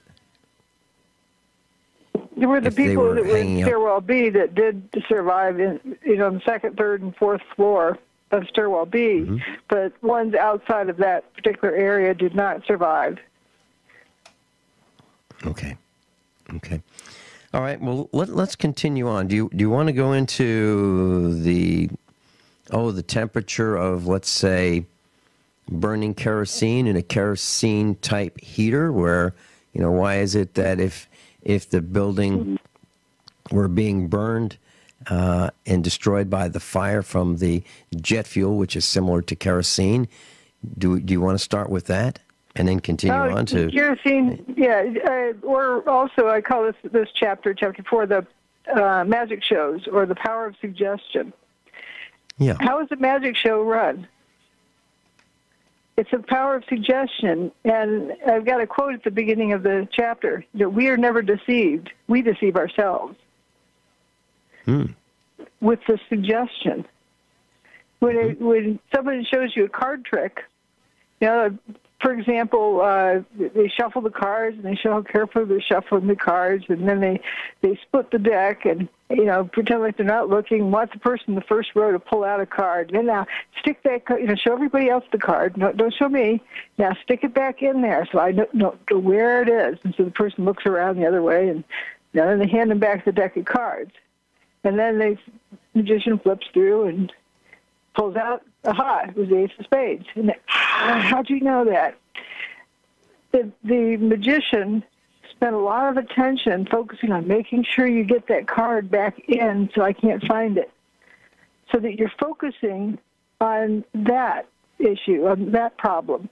there were the people that were in up. stairwell B that did survive in, on the second, third, and fourth floor of stairwell B, but ones outside of that particular area did not survive. Okay. All right. Well, let's continue on. Do you want to go into the temperature of, let's say, burning kerosene in a kerosene type heater? Where, why is it that if the building were being burned and destroyed by the fire from the jet fuel, which is similar to kerosene, do you want to start with that and then continue on to kerosene? Yeah, or also I call this chapter 4, the magic shows or the power of suggestion. Yeah. How is a magic show run? It's the power of suggestion, and I've got a quote at the beginning of the chapter that we are never deceived; we deceive ourselves. With the suggestion. When someone shows you a card trick, for example, they shuffle the cards and they show how carefully they're shuffling the cards, and then they split the deck and pretend like they're not looking. Want the person in the first row to pull out a card. Then now stick that card. Show everybody else the card. No, don't show me. Now stick it back in there so I know where it is. And so the person looks around the other way, and then they hand them back the deck of cards. And then the magician flips through and pulls out, it was the ace of spades. And how'd you know that? The magician spent a lot of attention focusing on making sure you get that card back in so I can't find it. So that you're focusing on that issue, on that problem,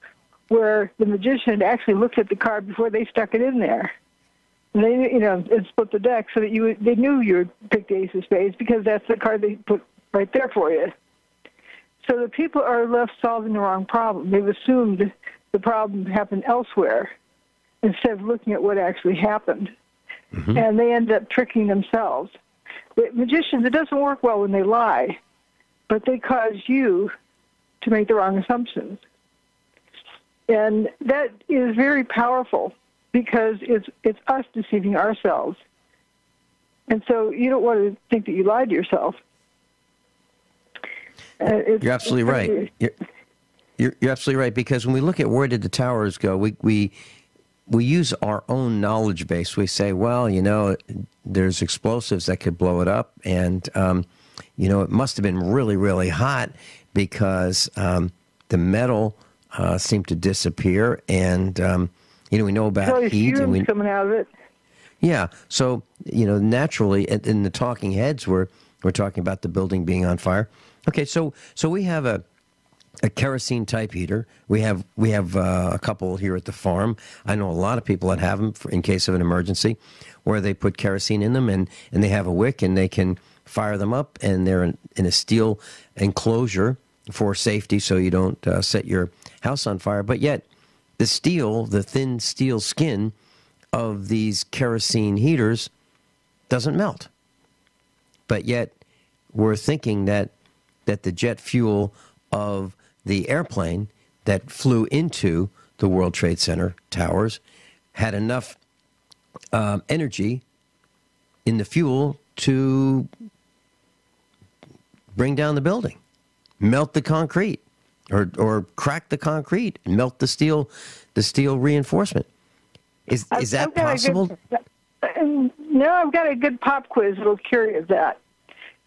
where the magician actually looked at the card before they stuck it in there. And they, and split the deck so that they knew you would pick the ace of spades because that's the card they put right there for you. So the people are left solving the wrong problem. They've assumed the problem happened elsewhere instead of looking at what actually happened. And they end up tricking themselves. With magicians, it doesn't work well when they lie, but they cause you to make the wrong assumptions. And that is very powerful because it's us deceiving ourselves. And so you don't want to think that you lied to yourself. You're absolutely right. You're absolutely right, because when we look at where did the towers go, we use our own knowledge base. We say, well, there's explosives that could blow it up, and it must have been really, really hot because the metal seemed to disappear, and we know about heat, and we coming out of it. Yeah, so naturally, in the talking heads, we're talking about the building being on fire. Okay, so we have a kerosene type heater. We have a couple here at the farm. I know a lot of people that have them in case of an emergency, where they put kerosene in them and they have a wick and they can fire them up, and they're in a steel enclosure for safety, so you don't set your house on fire. But yet, the thin steel skin of these kerosene heaters doesn't melt. But yet, we're thinking that the jet fuel of the airplane that flew into the World Trade Center towers had enough energy in the fuel to bring down the building, melt the concrete, or crack the concrete, and melt the steel reinforcement. Is that possible? No, I've got a good pop quiz that'll cure you of that.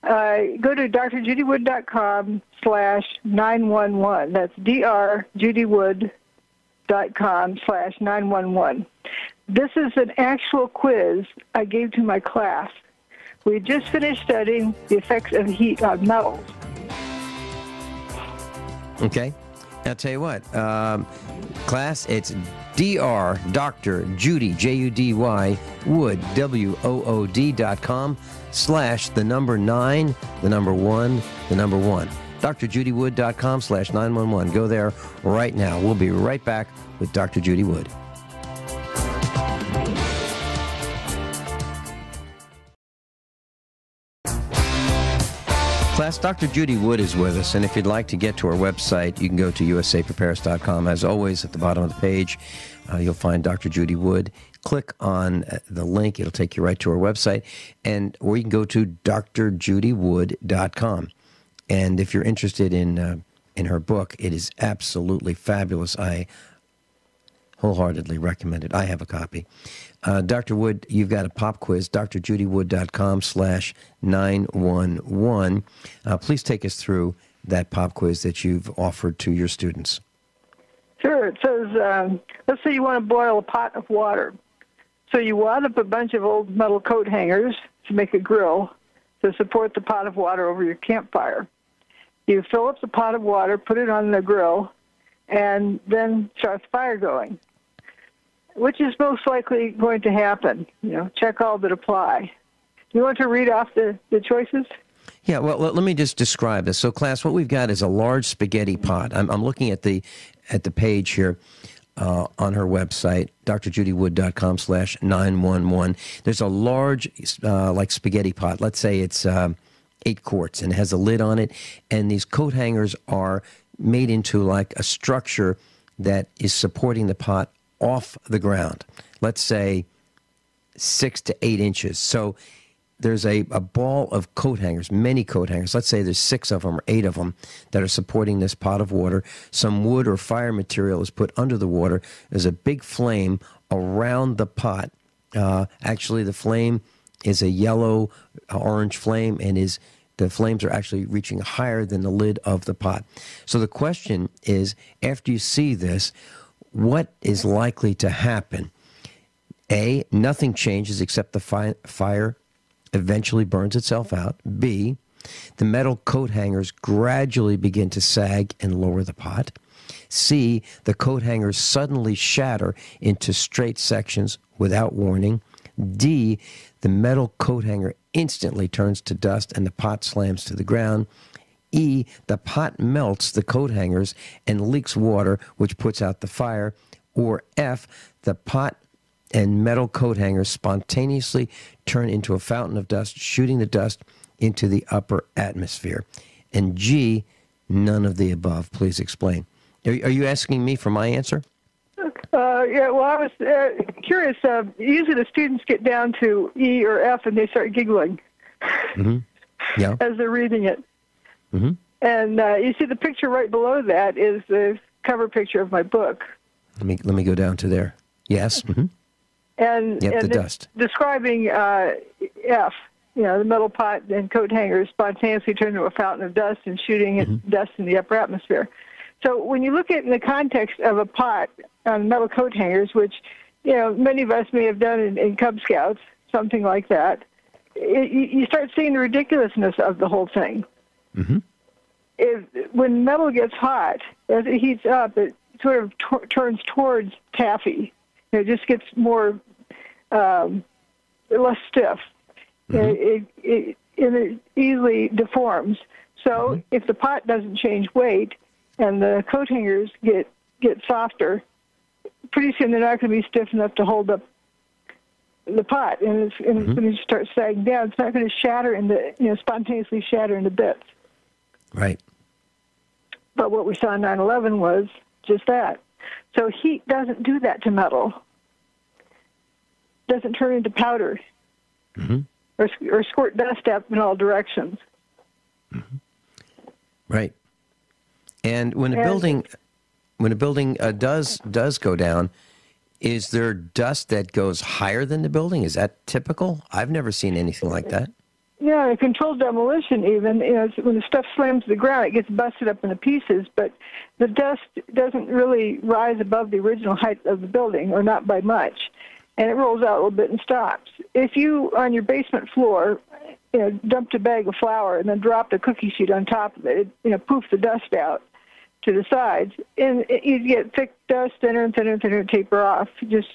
Go to drjudywood.com/911. That's drjudywood.com/911. This is an actual quiz I gave to my class. We just finished studying the effects of heat on metals. Okay. I'll tell you what, class, it's Dr. Judy, Judy, Wood, WOOD.com/9, 1. drjudywood.com/911. Go there right now. We'll be right back with Dr. Judy Wood. Class, Dr. Judy Wood is with us, and if you'd like to get to our website, you can go to usaprepares.com. As always, at the bottom of the page, you'll find Dr. Judy Wood. Click on the link. It'll take you right to our website, or you can go to drjudywood.com. And if you're interested in her book, it is absolutely fabulous. I wholeheartedly recommend it. I have a copy. Dr. Wood, you've got a pop quiz, drjudywood.com/911. Please take us through that pop quiz that you've offered to your students. Sure. It says, let's say you want to boil a pot of water. So you wad up a bunch of old metal coat hangers to make a grill to support the pot of water over your campfire. You fill up the pot of water, put it on the grill, and then start the fire going. Which is most likely going to happen? Check all that apply. You want to read off the choices? Yeah, well, let me just describe this. So, class, what we've got is a large spaghetti pot. I'm looking at the page here on her website, drjudywood.com/911. There's a large, like spaghetti pot. Let's say it's 8 quarts, and it has a lid on it. And these coat hangers are made into like a structure that is supporting the pot off the ground, let's say 6 to 8 inches. So there's a ball of coat hangers, many coat hangers. Let's say there's 6 of them or 8 of them that are supporting this pot of water. Some wood or fire material is put under the water. There's a big flame around the pot. Actually, the flame is a yellow-orange flame, and the flames are actually reaching higher than the lid of the pot. So the question is, after you see this, what is likely to happen? A, nothing changes except the fire eventually burns itself out. B, the metal coat hangers gradually begin to sag and lower the pot. C, the coat hangers suddenly shatter into straight sections without warning. D, the metal coat hanger instantly turns to dust and the pot slams to the ground. E, the pot melts the coat hangers and leaks water, which puts out the fire. Or F, the pot and metal coat hangers spontaneously turn into a fountain of dust, shooting the dust into the upper atmosphere. And G, none of the above. Please explain. Are you asking me for my answer? Yeah, well, I was curious. Usually the students get down to E or F and they start giggling Yeah. as they're reading it. Mm-hmm. And you see the picture right below that is the cover picture of my book. Let me go down to there. Yes. Mm-hmm. And the dust. Describing F, the metal pot and coat hangers spontaneously turn into a fountain of dust and shooting dust in the upper atmosphere. So when you look at it in the context of a pot on metal coat hangers, which many of us may have done in Cub Scouts, something like that, you start seeing the ridiculousness of the whole thing. Mm-hmm. When metal gets hot, as it heats up, it sort of turns towards taffy. It just gets more less stiff. Mm-hmm. It easily deforms. So if the pot doesn't change weight and the coat hangers get softer, pretty soon they're not going to be stiff enough to hold up the pot, and it's going to start sagging down. It's not going to shatter spontaneously shatter into bits. Right. But what we saw in 9/11 was just that. So heat doesn't do that to metal. Doesn't turn into powder or squirt dust up in all directions. Mm-hmm. Right. And when a building does go down, is there dust that goes higher than the building? Is that typical? I've never seen anything like that. Yeah, controlled demolition even, when the stuff slams to the ground, it gets busted up into pieces, but the dust doesn't really rise above the original height of the building, or not by much, and it rolls out a little bit and stops. If you, on your basement floor, dumped a bag of flour and then dropped a cookie sheet on top of it, poofed the dust out to the sides, and you'd get thick dust, thinner and thinner and thinner, taper off, just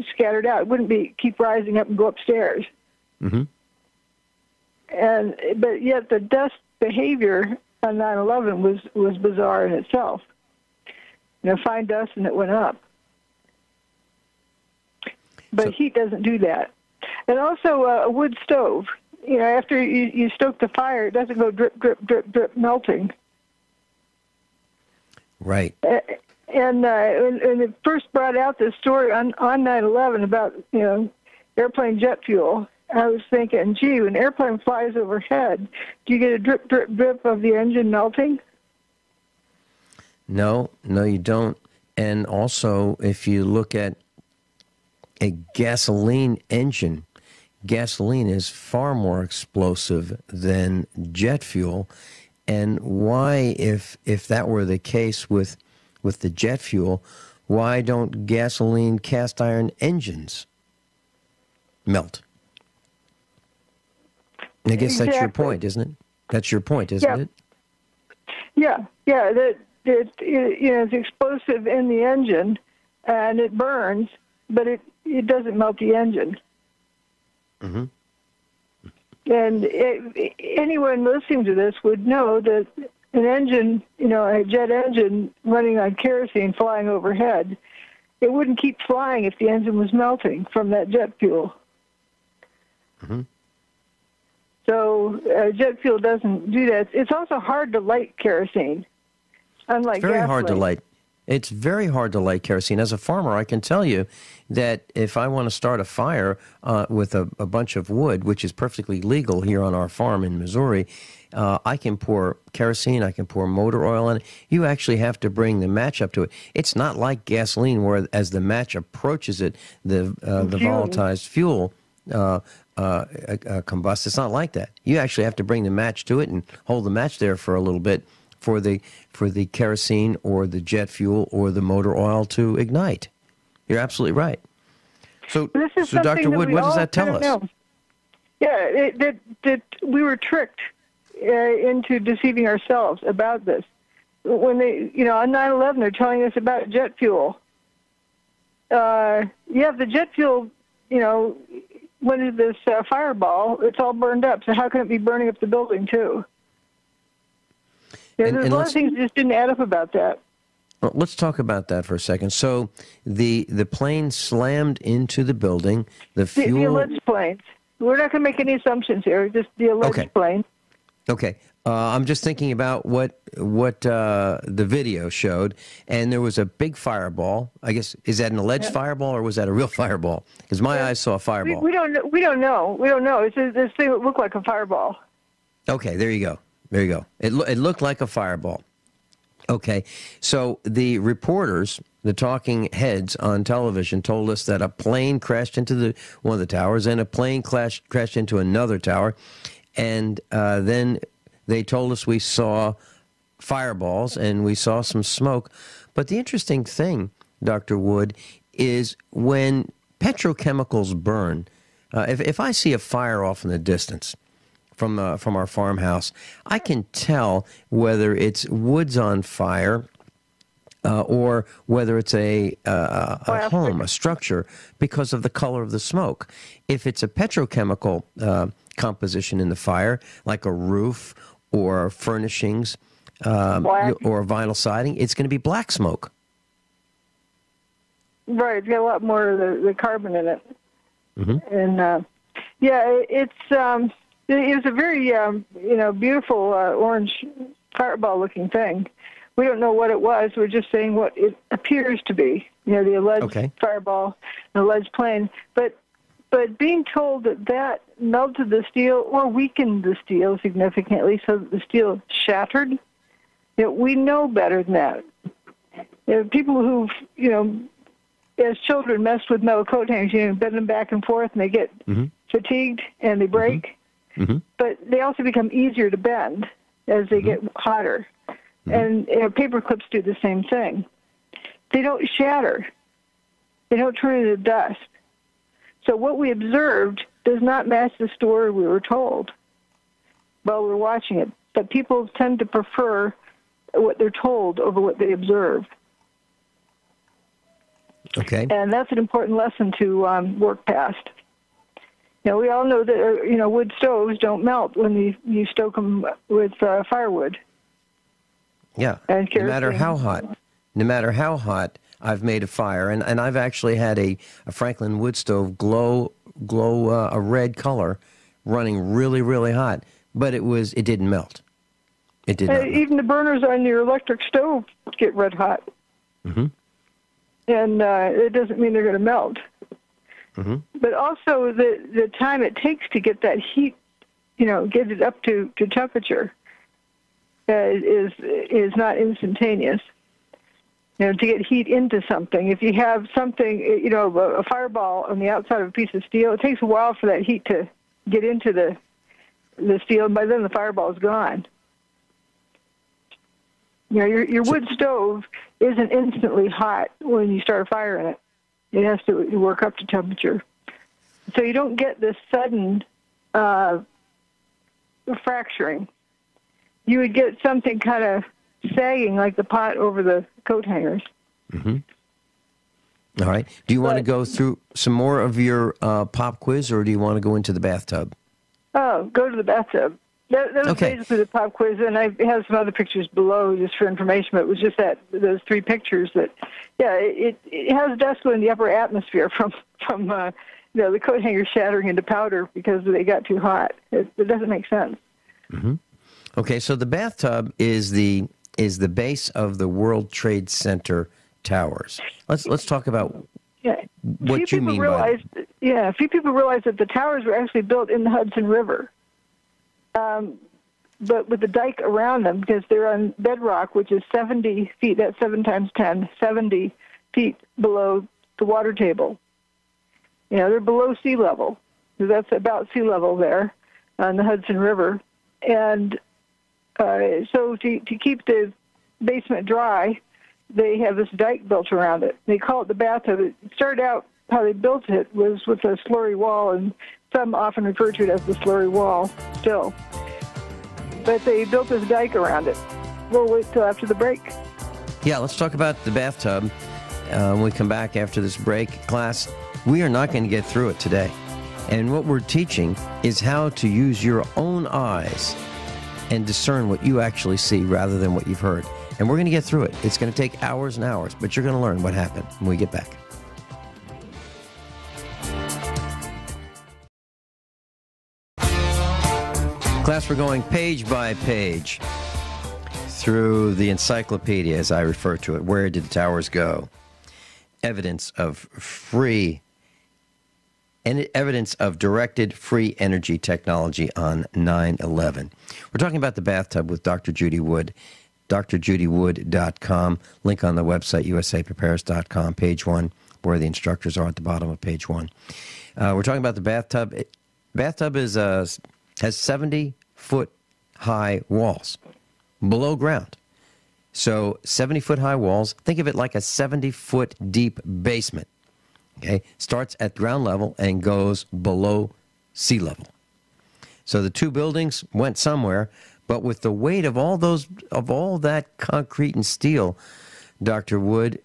scattered out. It wouldn't keep rising up and go upstairs. Mm-hmm. But yet the dust behavior on 9/11 was bizarre in itself. Fine dust and it went up. But heat doesn't do that. And also a wood stove. after you stoke the fire, it doesn't go drip, drip, drip, drip, melting. Right. And when it first brought out this story on 9/11 about airplane jet fuel, I was thinking, gee, when an airplane flies overhead, do you get a drip, drip, drip of the engine melting? No, you don't. And also, if you look at a gasoline engine, gasoline is far more explosive than jet fuel. And why, if that were the case with the jet fuel, why don't gasoline cast iron engines melt? I guess that's your point, isn't it? That's your point, isn't it? Yeah. That it's explosive in the engine, and it burns, but it doesn't melt the engine. Mm-hmm. And anyone listening to this would know that an engine, a jet engine running on kerosene flying overhead, it wouldn't keep flying if the engine was melting from that jet fuel. Mm-hmm. So jet fuel doesn't do that. It's also hard to light kerosene, unlike It's very gasoline. hard to light. It's very hard to light kerosene. As a farmer, I can tell you that if I want to start a fire with a bunch of wood, which is perfectly legal here on our farm in Missouri, I can pour kerosene, I can pour motor oil in it. You actually have to bring the match up to it. It's not like gasoline where as the match approaches it, the volatilized fuel combusts. It's not like that. You actually have to bring the match to it and hold the match there for a little bit for the kerosene or the jet fuel or the motor oil to ignite. You're absolutely right. So Dr. Wood, what does that tell us? Know. Yeah, that we were tricked into deceiving ourselves about this. When they, on 9/11, they're telling us about jet fuel. The jet fuel, when is this fireball? It's all burned up. So how can it be burning up the building too? There's a lot of things that just didn't add up about that. Well, let's talk about that for a second. So the plane slammed into the building. The fuel. The alleged planes. We're not going to make any assumptions here. Just the alleged plane. Okay. I'm just thinking about what the video showed, and there was a big fireball. I guess, is that an alleged fireball or was that a real fireball? Because my eyes saw a fireball. We don't know. It's this thing that looked like a fireball. Okay, there you go. It looked like a fireball. Okay, so the reporters, the talking heads on television, told us that a plane crashed into one of the towers, and a plane crashed into another tower, and then they told us we saw fireballs and we saw some smoke. But the interesting thing, Dr. Wood, is when petrochemicals burn, if I see a fire off in the distance from our farmhouse, I can tell whether it's wood's on fire or whether it's a home, a structure, because of the color of the smoke. If it's a petrochemical composition in the fire, like a roof or furnishings or vinyl siding, it's going to be black smoke. Right, it's got a lot more of the carbon in it. Mm-hmm. And it was a very beautiful orange fireball-looking thing. We don't know what it was. We're just saying what it appears to be. The alleged fireball, an alleged plane. But being told that melted the steel or weakened the steel significantly so that the steel shattered, we know better than that. People who've, as children, messed with metal coat hangers, bend them back and forth, and they get fatigued and they break. Mm-hmm. But they also become easier to bend as they get hotter. Mm-hmm. And paper clips do the same thing. They don't shatter. They don't turn into dust. So what we observed does not match the story we were told while we're watching it. But people tend to prefer what they're told over what they observe. Okay. And that's an important lesson to work past. We all know that wood stoves don't melt when you stoke them with firewood. Yeah. No matter how hot, I've made a fire, and I've actually had a Franklin wood stove glow a red color running really, really hot, but it didn't melt. It did not melt. Even the burners on your electric stove get red hot. Mm-hmm. And it doesn't mean they're going to melt. Mm-hmm. But also the time it takes to get that heat, get it up to temperature is not instantaneous. To get heat into something. If you have something, a fireball on the outside of a piece of steel, it takes a while for that heat to get into the steel, and by then the fireball is gone. Your wood stove isn't instantly hot when you start a fire in it. It has to work up to temperature. So you don't get this sudden fracturing. You would get something kind of sagging like the pot over the coat hangers. Mm-hmm. All right. Do you want to go through some more of your pop quiz, or do you want to go into the bathtub? Oh, go to the bathtub. That was basically the pop quiz, and I have some other pictures below just for information, but it was just those 3 pictures that, it has dust in the upper atmosphere from the coat hangers shattering into powder because they got too hot. It doesn't make sense. Mm-hmm. Okay, so the bathtub is the base of the World Trade Center towers. Let's talk about what you mean by that. Yeah, few people realize that the towers were actually built in the Hudson River, but with the dike around them because they're on bedrock, which is 70 feet. That's 7 times 10, 70 feet below the water table. They're below sea level. So that's about sea level there on the Hudson River, and so to keep the basement dry, they have this dike built around it. They call it the bathtub. It started out, how they built it was with a slurry wall, and some often refer to it as the slurry wall still. But they built this dike around it. We'll wait till after the break. Yeah, let's talk about the bathtub when we come back after this break. Class, we are not going to get through it today. And what we're teaching is how to use your own eyes and discern what you actually see rather than what you've heard. And we're going to get through it. It's going to take hours and hours, but you're going to learn what happened when we get back. Class, we're going page by page through the encyclopedia, as I refer to it. Where did the towers go? Evidence of directed free energy technology on 9/11. We're talking about the bathtub with Dr. Judy Wood, drjudywood.com. Link on the website, usaprepares.com, page 1, where the instructors are at the bottom of page 1. We're talking about the bathtub. Bathtub has 70-foot high walls below ground. So 70-foot high walls, think of it like a 70-foot deep basement. Okay, starts at ground level and goes below sea level. So the 2 buildings went somewhere, but with the weight of all that concrete and steel, Dr. Wood,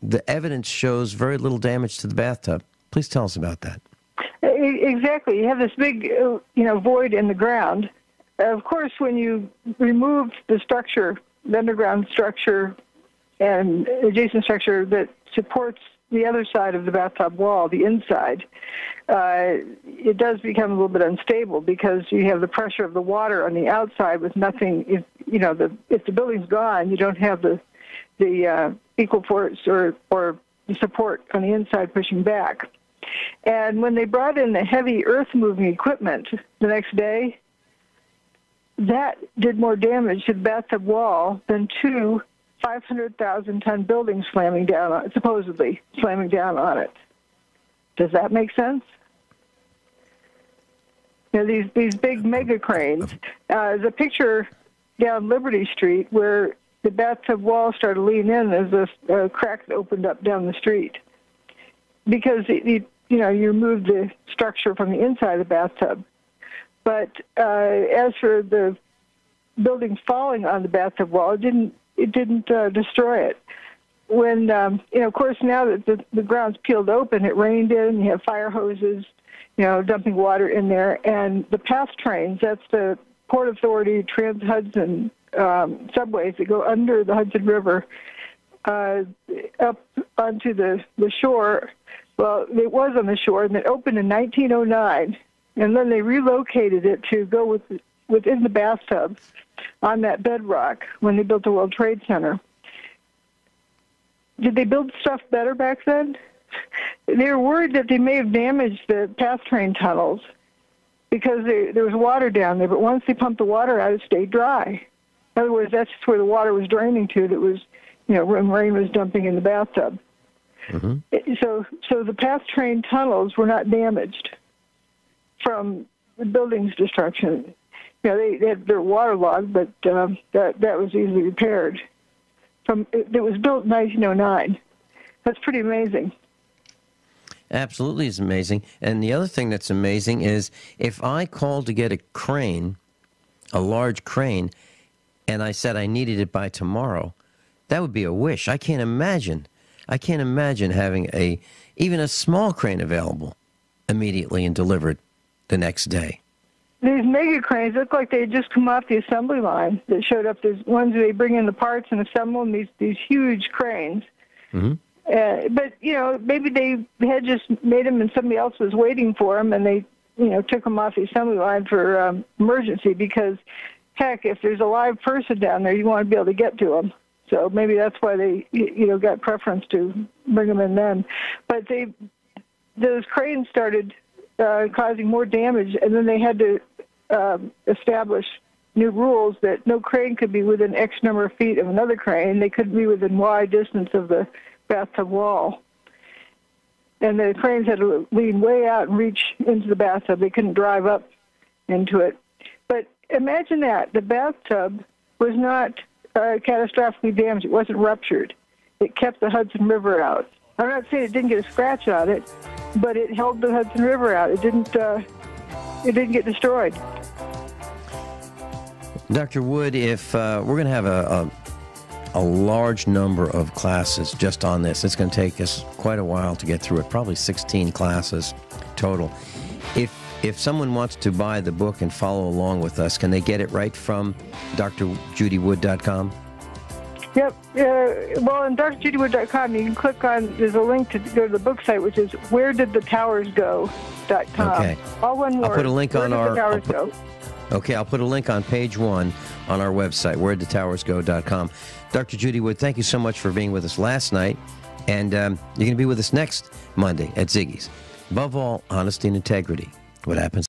the evidence shows very little damage to the bathtub. Please tell us about that. Exactly. You have this big, void in the ground. Of course, when you remove the structure, the underground structure and adjacent structure that supports the other side of the bathtub wall, the inside, it does become a little bit unstable because you have the pressure of the water on the outside with nothing. If the building's gone, you don't have the equal force or the support on the inside pushing back. And when they brought in the heavy earth-moving equipment the next day, that did more damage to the bathtub wall than 2 500,000-ton buildings supposedly slamming down on it. Does that make sense? These big mega cranes. The picture down Liberty Street where the bathtub wall started leaning in as a crack opened up down the street because you removed the structure from the inside of the bathtub. But as for the building falling on the bathtub wall, it didn't destroy it. When, of course, now that the ground's peeled open, it rained in, you have fire hoses, dumping water in there, and the PATH trains, that's the Port Authority Trans-Hudson subways that go under the Hudson River up onto the shore. Well, it was on the shore, and it opened in 1909, and then they relocated it to go within the bathtub on that bedrock when they built the World Trade Center. Did they build stuff better back then? They were worried that they may have damaged the PATH train tunnels because there was water down there, but once they pumped the water out, it stayed dry. In other words, that's just where the water was draining to. That was, when rain was dumping in the bathtub. Mm-hmm. So the PATH train tunnels were not damaged from the building's destruction. They're waterlogged, but that was easily repaired. It was built in 1909. That's pretty amazing. Absolutely is amazing. And the other thing that's amazing is if I called to get a crane, a large crane, and I said I needed it by tomorrow, that would be a wish. I can't imagine having even a small crane available immediately and delivered the next day. These mega cranes look like they had just come off the assembly line that showed up. There's ones where they bring in the parts and assemble them, these huge cranes. Mm-hmm. But, maybe they had just made them and somebody else was waiting for them and they, took them off the assembly line for emergency because, heck, if there's a live person down there, you want to be able to get to them. So maybe that's why they, got preference to bring them in then. But those cranes started causing more damage, and then they had to establish new rules that no crane could be within X number of feet of another crane. They couldn't be within Y distance of the bathtub wall. And the cranes had to lean way out and reach into the bathtub. They couldn't drive up into it. But imagine that. The bathtub was not catastrophically damaged. It wasn't ruptured. It kept the Hudson River out. I'm not saying it didn't get a scratch on it, but it held the Hudson River out. It didn't get destroyed. Dr. Wood, if we're going to have a large number of classes just on this, it's going to take us quite a while to get through it, probably 16 classes total. If someone wants to buy the book and follow along with us, can they get it right from drjudywood.com? Yep. Well, on drjudywood.com, you can click on, there's a link to go to the book site, which is wheredidthetowersgo.com. Okay. All one word. I'll put a link on I'll put a link on page 1 on our website, wheredidthetowersgo.com. Dr. Judy Wood, thank you so much for being with us last night, and you're going to be with us next Monday at Ziggy's. Above all, honesty and integrity. What happens